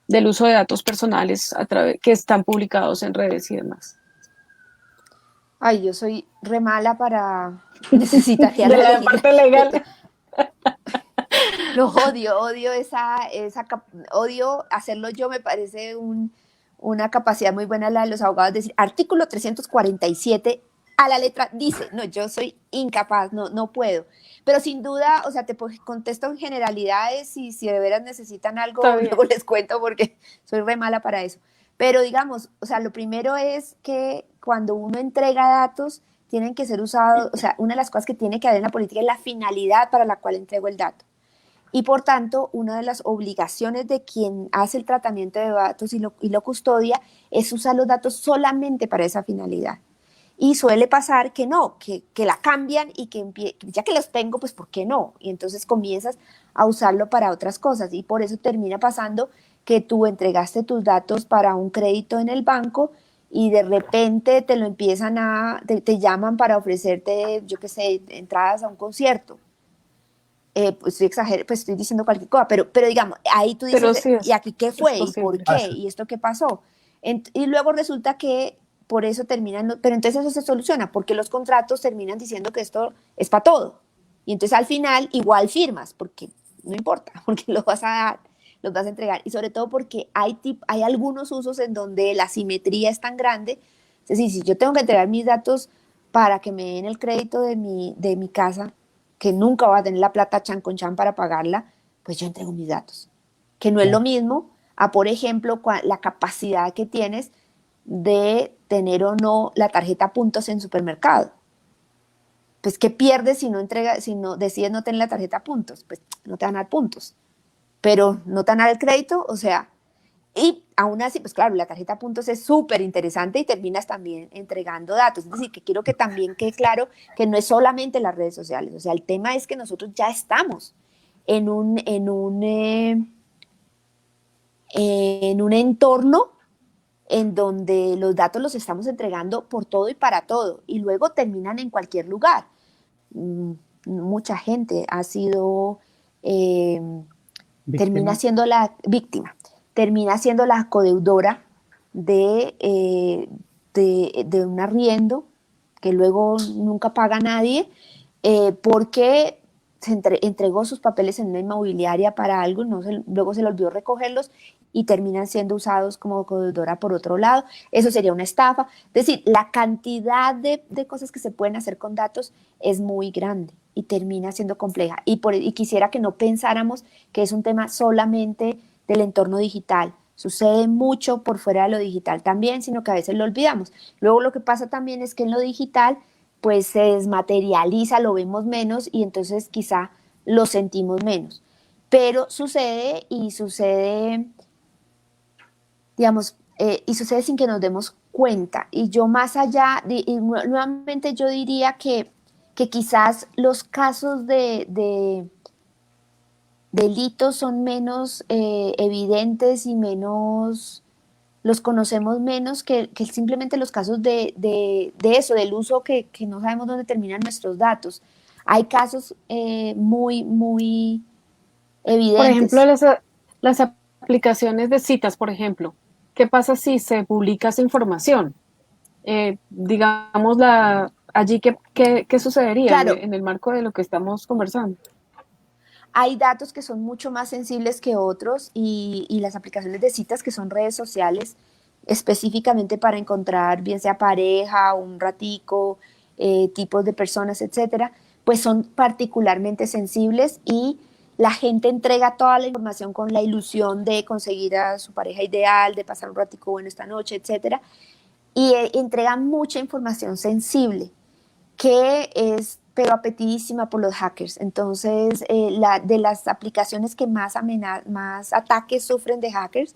del uso de datos personales que están publicados en redes y demás? Ay, yo soy re mala para... Necesitaría De la la legisla... parte legal. Lo odio odio hacerlo yo, me parece una capacidad muy buena la de los abogados, decir, artículo 347 a la letra dice, no, yo soy incapaz, no puedo. Pero sin duda, o sea, contesto en generalidades y si de veras necesitan Está algo, bien. luego les cuento porque soy re mala para eso. Pero digamos, o sea, lo primero es que cuando uno entrega datos, tienen que ser usados, o sea, una de las cosas que tiene que haber en la política es la finalidad para la cual entrego el dato. Y por tanto, una de las obligaciones de quien hace el tratamiento de datos y lo custodia es usar los datos solamente para esa finalidad. Y suele pasar que no, que la cambian y que ya que los tengo, pues ¿por qué no? Y entonces comienzas a usarlo para otras cosas y por eso termina pasando que tú entregaste tus datos para un crédito en el banco y de repente te lo empiezan te llaman para ofrecerte, yo qué sé, entradas a un concierto. Pues pues estoy diciendo cualquier cosa, pero digamos, ahí tú Pero dices, sí ¿y aquí qué es fue? ¿Y por posible. qué? ¿Y esto qué pasó? Y luego resulta que por eso terminan, pero entonces eso se soluciona, porque los contratos terminan diciendo que esto es para todo. Y entonces al final igual firmas, porque no importa, porque lo vas a dar, los vas a entregar. Y sobre todo porque hay algunos usos en donde la simetría es tan grande. Es decir, si yo tengo que entregar mis datos para que me den el crédito de mi casa, que nunca va a tener la plata chan con chan para pagarla, pues yo entrego mis datos. Que no es lo mismo a, por ejemplo, la capacidad que tienes de tener o no la tarjeta puntos en supermercado. Pues, ¿qué pierdes si no decides no tener la tarjeta puntos? Pues no te van a dar puntos. Pero no te van a dar el crédito, o sea, y aún así, pues claro, la tarjeta puntos es súper interesante y terminas también entregando datos. Es decir, que quiero que también quede claro que no es solamente las redes sociales. O sea, el tema es que nosotros ya estamos en un entorno en donde los datos los estamos entregando por todo y para todo, y luego terminan en cualquier lugar. Mucha gente ha sido, termina siendo la víctima, termina siendo la codeudora de un arriendo que luego nunca paga nadie, porque entregó sus papeles en una inmobiliaria para algo, luego se le olvidó recogerlos y terminan siendo usados como codeudora por otro lado. Eso sería una estafa. Es decir, la cantidad de cosas que se pueden hacer con datos es muy grande y termina siendo compleja. Y quisiera que no pensáramos que es un tema solamente del entorno digital. Sucede mucho por fuera de lo digital también, sino que a veces lo olvidamos. Luego lo que pasa también es que en lo digital pues se desmaterializa, lo vemos menos y entonces quizá lo sentimos menos. Pero sucede y sucede, digamos, y sucede sin que nos demos cuenta. Y yo más allá, y nuevamente yo diría que quizás los casos de delitos son menos evidentes y menos, los conocemos menos que simplemente los casos de eso, del uso que no sabemos dónde terminan nuestros datos. Hay casos muy, muy evidentes. Por ejemplo, las aplicaciones de citas, por ejemplo. ¿Qué pasa si se publica esa información? Digamos, allí, ¿qué sucedería Claro. en el marco de lo que estamos conversando? Hay datos que son mucho más sensibles que otros y las aplicaciones de citas que son redes sociales específicamente para encontrar bien sea pareja, un ratico, tipos de personas, etcétera, pues son particularmente sensibles y la gente entrega toda la información con la ilusión de conseguir a su pareja ideal, de pasar un ratico bueno esta noche, etcétera, y entregan mucha información sensible que es pero apetidísima por los hackers. Entonces, de las aplicaciones que más ataques sufren de hackers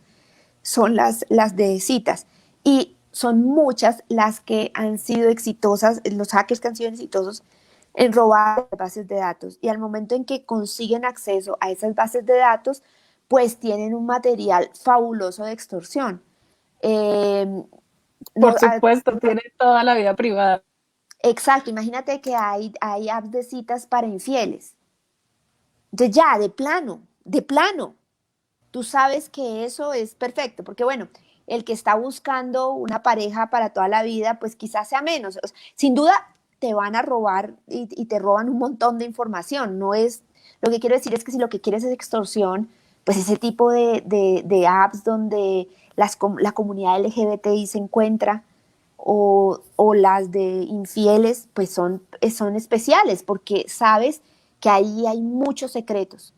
son las de citas. Y son muchas las que han sido exitosas, los hackers que han sido exitosos en robar bases de datos. Y al momento en que consiguen acceso a esas bases de datos, pues tienen un material fabuloso de extorsión. Por supuesto, tiene toda la vida privada. Exacto, imagínate que hay apps de citas para infieles. Entonces ya, de plano, tú sabes que eso es perfecto, porque bueno, el que está buscando una pareja para toda la vida, pues quizás sea menos. Sin duda te van a robar y te roban un montón de información. No es, lo que quiero decir es que si lo que quieres es extorsión, pues ese tipo de apps donde la comunidad LGBTI se encuentra, o las de infieles, pues son especiales porque sabes que ahí hay muchos secretos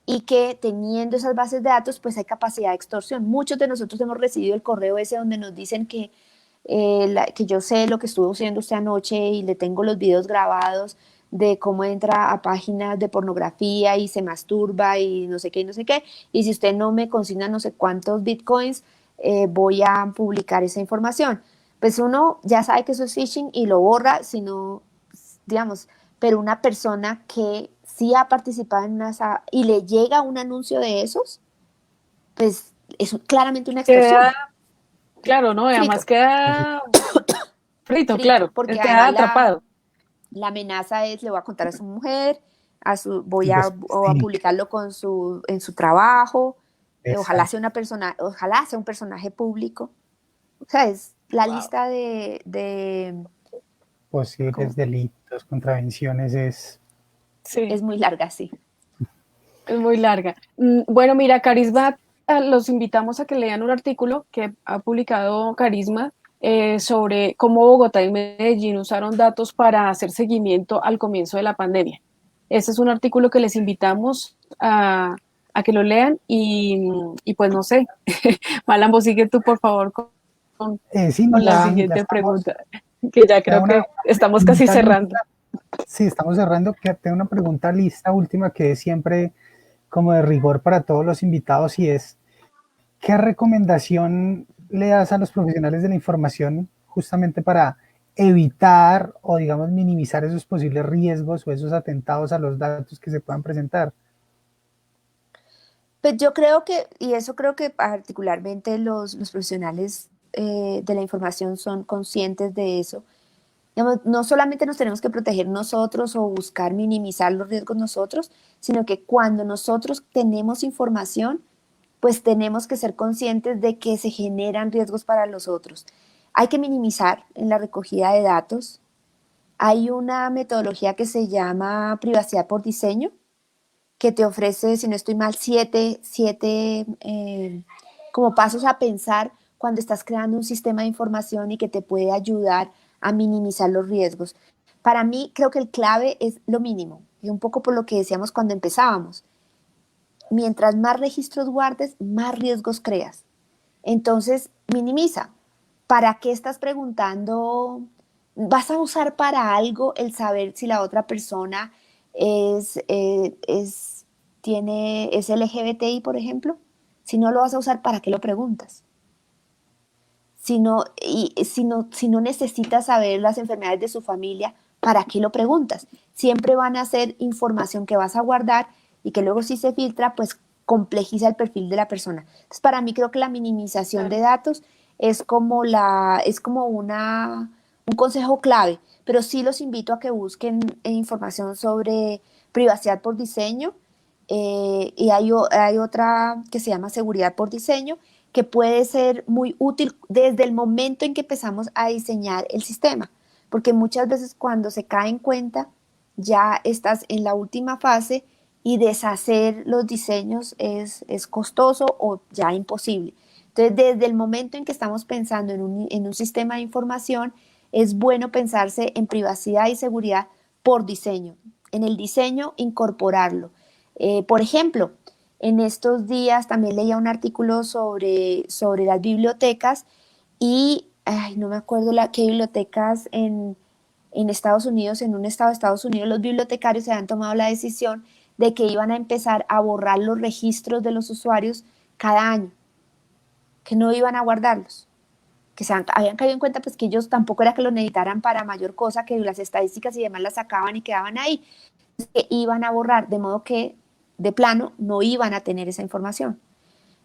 y que teniendo esas bases de datos pues hay capacidad de extorsión. Muchos de nosotros hemos recibido el correo ese donde nos dicen que yo sé lo que estuvo haciendo usted anoche y le tengo los videos grabados de cómo entra a páginas de pornografía y se masturba y no sé qué, y si usted no me consigna no sé cuántos bitcoins, voy a publicar esa información. Pues uno ya sabe que eso es phishing y lo borra, sino, digamos, pero una persona que sí ha participado en y le llega un anuncio de esos, pues es claramente una extorsión. Claro, ¿no? Y además queda frito, claro, porque queda atrapado. La amenaza es, le voy a contar a su mujer, voy a publicarlo en su trabajo, ojalá sea un personaje público. O sea, es la lista de posibles delitos, contravenciones es muy larga, sí. Es muy larga. Bueno, mira, Carisma, los invitamos a que lean un artículo que ha publicado Carisma sobre cómo Bogotá y Medellín usaron datos para hacer seguimiento al comienzo de la pandemia. Ese es un artículo que les invitamos a a que lo lean y pues no sé, Malambo, sigue tú por favor Sí, no, con la ya siguiente estamos, pregunta, que ya queda creo una que estamos casi pregunta cerrando. lista. Sí, estamos cerrando, que tengo una pregunta lista última que es siempre como de rigor para todos los invitados y es, ¿qué recomendación le das a los profesionales de la información justamente para evitar o, digamos, minimizar esos posibles riesgos o esos atentados a los datos que se puedan presentar? Pues yo creo que, y eso creo que particularmente los profesionales de la información son conscientes de eso. Digamos, no solamente nos tenemos que proteger nosotros o buscar minimizar los riesgos nosotros, sino que cuando nosotros tenemos información, pues tenemos que ser conscientes de que se generan riesgos para los otros. Hay que minimizar en la recogida de datos. Hay una metodología que se llama privacidad por diseño, que te ofrece, si no estoy mal, siete como pasos a pensar cuando estás creando un sistema de información y que te puede ayudar a minimizar los riesgos. Para mí, creo que el clave es lo mínimo, y un poco por lo que decíamos cuando empezábamos. Mientras más registros guardes, más riesgos creas. Entonces, minimiza. ¿Para qué estás preguntando? ¿Vas a usar para algo el saber si la otra persona es LGBTI, por ejemplo? Si no lo vas a usar, ¿para qué lo preguntas? Si no necesitas saber las enfermedades de su familia, ¿para qué lo preguntas? Siempre van a ser información que vas a guardar y que luego si se filtra, pues complejiza el perfil de la persona. Entonces, para mí creo que la minimización de datos es como un consejo clave, pero sí los invito a que busquen información sobre privacidad por diseño y hay otra que se llama seguridad por diseño, que puede ser muy útil desde el momento en que empezamos a diseñar el sistema, porque muchas veces cuando se cae en cuenta ya estás en la última fase y deshacer los diseños es costoso o ya imposible. Entonces, desde el momento en que estamos pensando en un sistema de información, es bueno pensarse en privacidad y seguridad por diseño. En el diseño, incorporarlo. Por ejemplo, en estos días también leía un artículo sobre las bibliotecas y no me acuerdo qué bibliotecas en Estados Unidos, en un estado de Estados Unidos, los bibliotecarios se habían tomado la decisión de que iban a empezar a borrar los registros de los usuarios cada año, que no iban a guardarlos, que habían caído en cuenta pues que ellos tampoco era que lo necesitaran para mayor cosa, que las estadísticas y demás las sacaban y quedaban ahí, que iban a borrar, de modo que de plano no iban a tener esa información.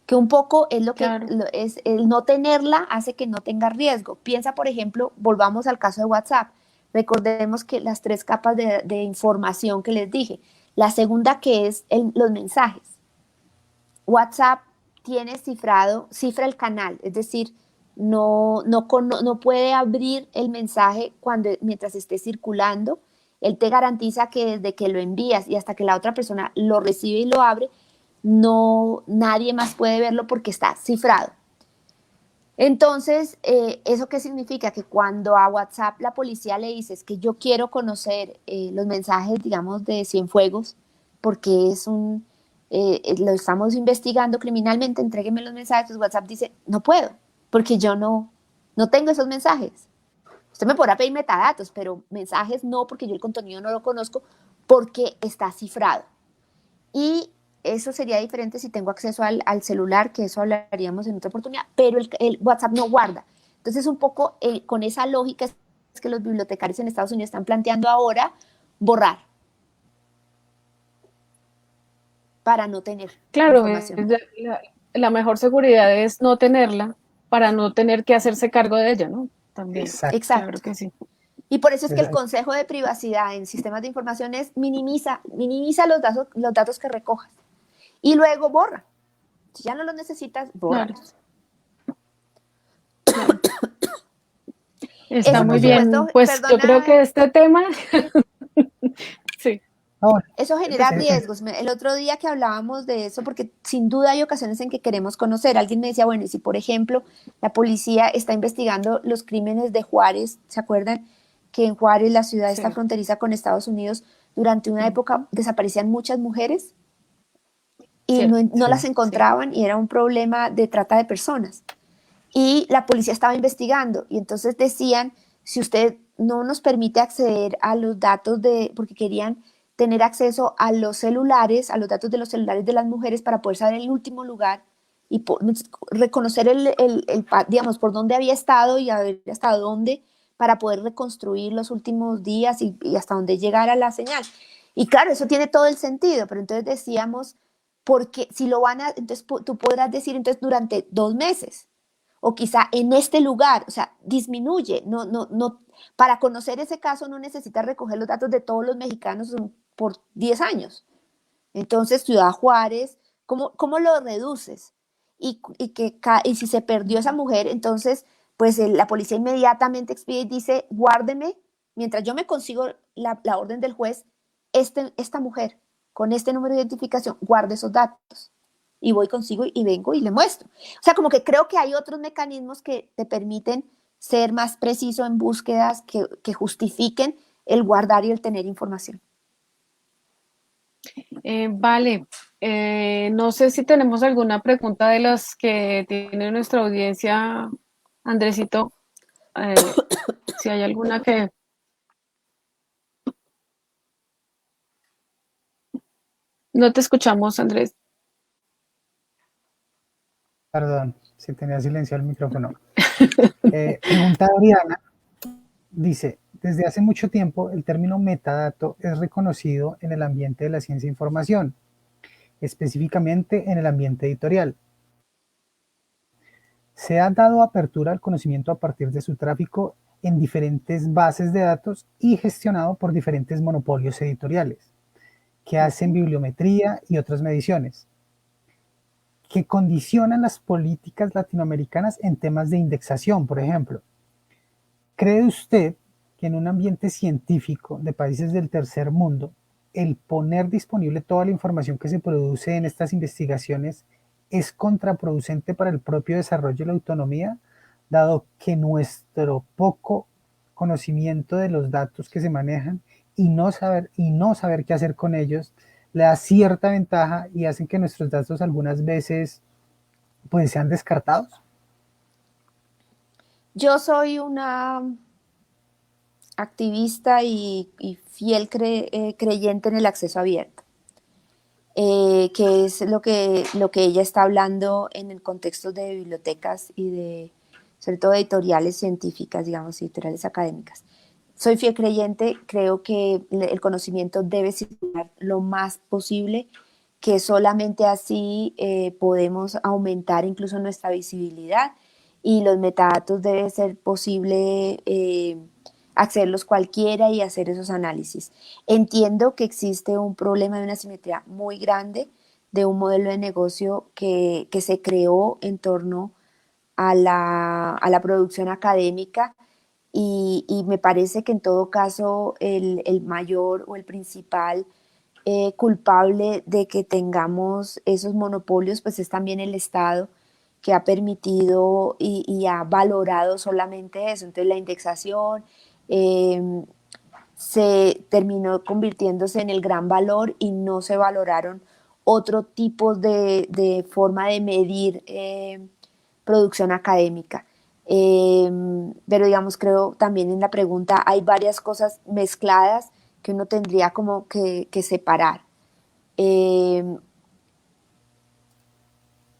Que un poco es lo que Claro. es el no tenerla hace que no tenga riesgo. Piensa, por ejemplo, volvamos al caso de WhatsApp. Recordemos que las 3 capas de información que les dije. La segunda que es los mensajes. WhatsApp tiene cifra el canal, es decir, no puede abrir el mensaje mientras esté circulando. Él te garantiza que desde que lo envías y hasta que la otra persona lo recibe y lo abre, nadie más puede verlo porque está cifrado. Entonces, ¿eso qué significa? Que cuando a WhatsApp la policía le dices que yo quiero conocer los mensajes, digamos, de Cienfuegos, porque lo estamos investigando criminalmente, entrégueme los mensajes, pues WhatsApp dice, no puedo, porque yo no tengo esos mensajes. Usted me podrá pedir metadatos, pero mensajes no, porque yo el contenido no lo conozco, porque está cifrado. Y eso sería diferente si tengo acceso al celular, que eso hablaríamos en otra oportunidad, pero el WhatsApp no guarda. Entonces, un poco con esa lógica es que los bibliotecarios en Estados Unidos están planteando ahora borrar para no tener Claro, información. la mejor seguridad es no tenerla para no tener que hacerse cargo de ella, ¿no? También, Exacto. claro Exacto. que sí. Y por eso es que el Exacto. consejo de privacidad en sistemas de información es minimiza los datos que recojas y luego borra. Si ya no los necesitas, bórralos. Claro. Está Eso, muy por Bueno, ya. supuesto, bien. Pues yo creo perdona. que este tema, sí, Ahora, Eso genera riesgos. El otro día que hablábamos de eso, porque sin duda hay ocasiones en que queremos conocer, alguien me decía, bueno, y si por ejemplo la policía está investigando los crímenes de Juárez, ¿se acuerdan que en Juárez, la ciudad está sí. fronteriza con Estados Unidos, durante una época desaparecían muchas mujeres? y Cierto. no las Sí. encontraban y era un problema de trata de personas. Y la policía estaba investigando y entonces decían, si usted no nos permite acceder a los datos porque querían tener acceso a los celulares, a los datos de los celulares de las mujeres para poder saber el último lugar y reconocer digamos, por dónde había estado y a ver hasta dónde para poder reconstruir los últimos días y hasta dónde llegara la señal. Y claro, eso tiene todo el sentido, pero entonces decíamos, porque si lo van a, entonces tú podrás decir entonces durante 2 meses, o quizá en este lugar, o sea, disminuye, no, para conocer ese caso no necesitas recoger los datos de todos los mexicanos por 10 años. Entonces, Ciudad Juárez, ¿cómo lo reduces? Y si se perdió esa mujer, entonces, pues la policía inmediatamente expide y dice, guárdeme, mientras yo me consigo la orden del juez, esta mujer, con este número de identificación, guarde esos datos. Y voy consigo y vengo y le muestro. O sea, como que creo que hay otros mecanismos que te permiten ser más preciso en búsquedas que justifiquen el guardar y el tener información. Vale. No sé si tenemos alguna pregunta de las que tiene nuestra audiencia, Andresito. Si hay alguna que... No te escuchamos, Andrés. Perdón, si tenía silenciado el micrófono. Pregunta Oriana, dice, desde hace mucho tiempo el término metadato es reconocido en el ambiente de la ciencia e información, específicamente en el ambiente editorial. Se ha dado apertura al conocimiento a partir de su tráfico en diferentes bases de datos y gestionado por diferentes monopolios editoriales que hacen bibliometría y otras mediciones, que condicionan las políticas latinoamericanas en temas de indexación, por ejemplo. ¿Cree usted que en un ambiente científico de países del tercer mundo, el poner disponible toda la información que se produce en estas investigaciones es contraproducente para el propio desarrollo y la autonomía, dado que nuestro poco conocimiento de los datos que se manejan y no saber qué hacer con ellos le da cierta ventaja y hacen que nuestros datos algunas veces pues sean descartados? Yo soy una activista y fiel creyente en el acceso abierto, que es lo que ella está hablando en el contexto de bibliotecas y sobre todo editoriales científicas, digamos, editoriales académicas. Soy fiel creyente, creo que el conocimiento debe circular lo más posible, que solamente así podemos aumentar incluso nuestra visibilidad y los metadatos debe ser posible accederlos cualquiera y hacer esos análisis. Entiendo que existe un problema de una asimetría muy grande de un modelo de negocio que se creó en torno a la producción académica y me parece que en todo caso el mayor o el principal culpable de que tengamos esos monopolios pues es también el Estado, que ha permitido y ha valorado solamente eso. Entonces la indexación se terminó convirtiéndose en el gran valor y no se valoraron otro tipo de forma de medir producción académica. Pero digamos, creo también en la pregunta hay varias cosas mezcladas que uno tendría como que separar.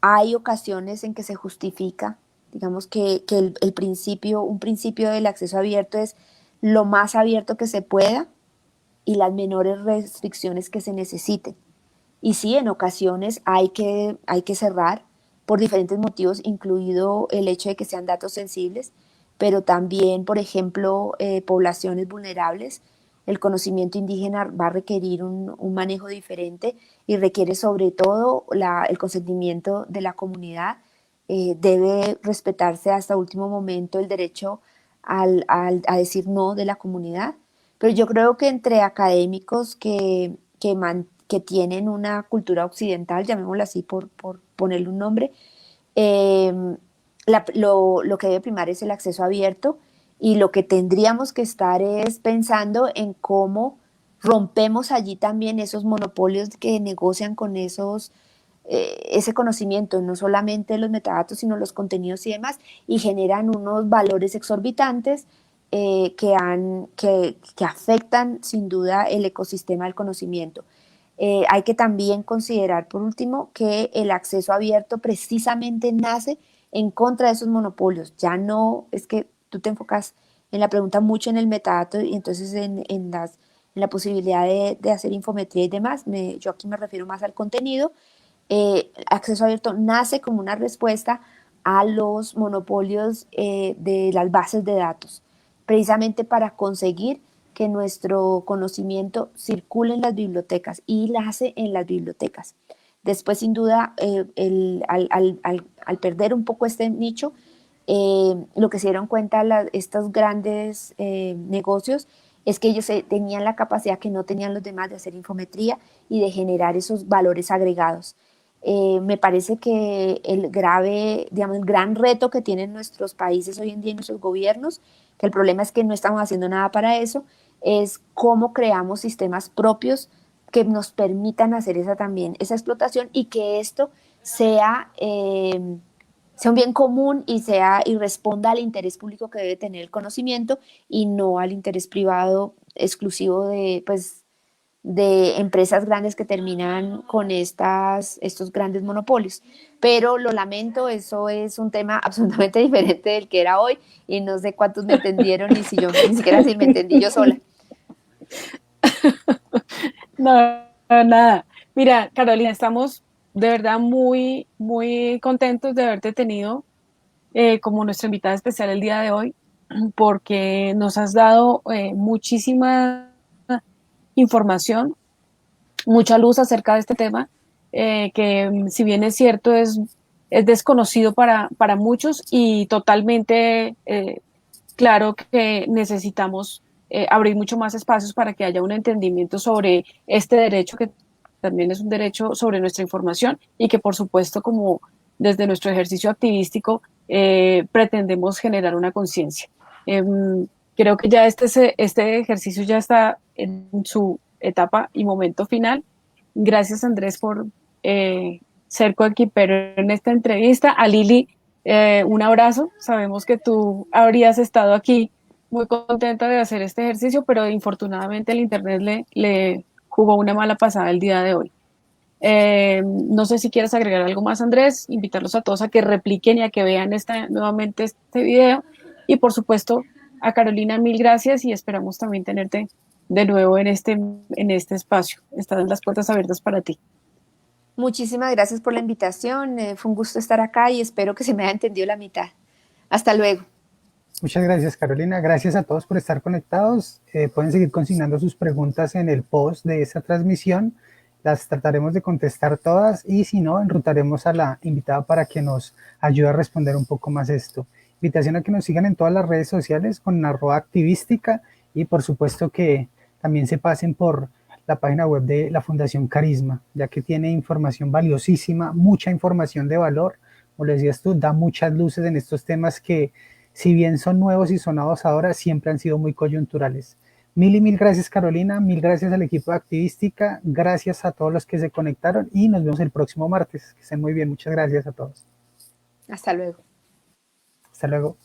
Hay ocasiones en que se justifica, digamos que un principio del acceso abierto es lo más abierto que se pueda y las menores restricciones que se necesiten. Y sí, en ocasiones hay que cerrar por diferentes motivos, incluido el hecho de que sean datos sensibles, pero también, por ejemplo, poblaciones vulnerables. El conocimiento indígena va a requerir un manejo diferente y requiere sobre todo el consentimiento de la comunidad. Debe respetarse hasta último momento el derecho a decir no de la comunidad. Pero yo creo que entre académicos que tienen una cultura occidental, llamémoslo así por ponerle un nombre, lo que debe primar es el acceso abierto y lo que tendríamos que estar es pensando en cómo rompemos allí también esos monopolios que negocian con esos ese conocimiento, no solamente los metadatos, sino los contenidos y demás, y generan unos valores exorbitantes que afectan sin duda el ecosistema del conocimiento. Hay que también considerar, por último, que el acceso abierto precisamente nace en contra de esos monopolios. Ya no es que tú te enfocas en la pregunta mucho en el metadato y entonces en la posibilidad de hacer infometría y demás. Yo aquí me refiero más al contenido. Acceso abierto nace como una respuesta a los monopolios de las bases de datos, precisamente para conseguir que nuestro conocimiento circule en las bibliotecas y nace en las bibliotecas. Después, sin duda, al perder un poco este nicho, lo que se dieron cuenta estos grandes negocios es que ellos tenían la capacidad que no tenían los demás de hacer infometría y de generar esos valores agregados. Me parece que digamos, el gran reto que tienen nuestros países hoy en día y nuestros gobiernos, que el problema es que no estamos haciendo nada para eso, es cómo creamos sistemas propios que nos permitan hacer esa explotación y que esto sea, sea un bien común y responda al interés público que debe tener el conocimiento y no al interés privado exclusivo de empresas grandes que terminan con estos grandes monopolios. Pero lo lamento, eso es un tema absolutamente diferente del que era hoy y no sé cuántos me entendieron ni si yo, ni siquiera si me entendí yo sola. No, nada. Mira, Carolina, estamos de verdad muy, muy contentos de haberte tenido como nuestra invitada especial el día de hoy, porque nos has dado muchísima información, mucha luz acerca de este tema, que si bien es cierto, es desconocido para muchos y totalmente claro que necesitamos abrir mucho más espacios para que haya un entendimiento sobre este derecho que también es un derecho sobre nuestra información y que por supuesto como desde nuestro ejercicio activístico pretendemos generar una conciencia. Creo que ya este ejercicio ya está en su etapa y momento final. Gracias Andrés por ser coequipero en esta entrevista. A Lili, un abrazo. Sabemos que tú habrías estado aquí muy contenta de hacer este ejercicio, pero infortunadamente el Internet le jugó una mala pasada el día de hoy. No sé si quieres agregar algo más, Andrés, invitarlos a todos a que repliquen y a que vean nuevamente este video. Y por supuesto, a Carolina, mil gracias y esperamos también tenerte de nuevo en este espacio. Están las puertas abiertas para ti. Muchísimas gracias por la invitación. Fue un gusto estar acá y espero que se me haya entendido la mitad. Hasta luego. Muchas gracias, Carolina. Gracias a todos por estar conectados. Pueden seguir consignando sus preguntas en el post de esta transmisión. Las trataremos de contestar todas y si no, enrutaremos a la invitada para que nos ayude a responder un poco más esto. Invitación a que nos sigan en todas las redes sociales con @activística y por supuesto que también se pasen por la página web de la Fundación Carisma, ya que tiene información valiosísima, mucha información de valor. Como le decías tú, da muchas luces en estos temas que, si bien son nuevos y sonados ahora, siempre han sido muy coyunturales. Mil y mil gracias, Carolina, mil gracias al equipo de Activística, gracias a todos los que se conectaron y nos vemos el próximo martes. Que estén muy bien, muchas gracias a todos. Hasta luego. Hasta luego.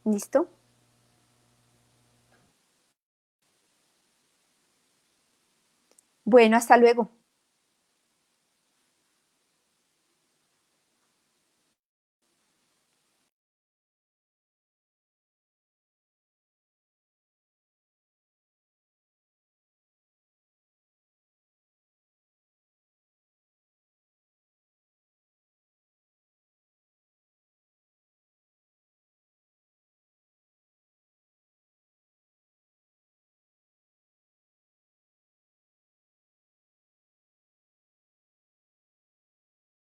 ¿Listo? Bueno, hasta luego.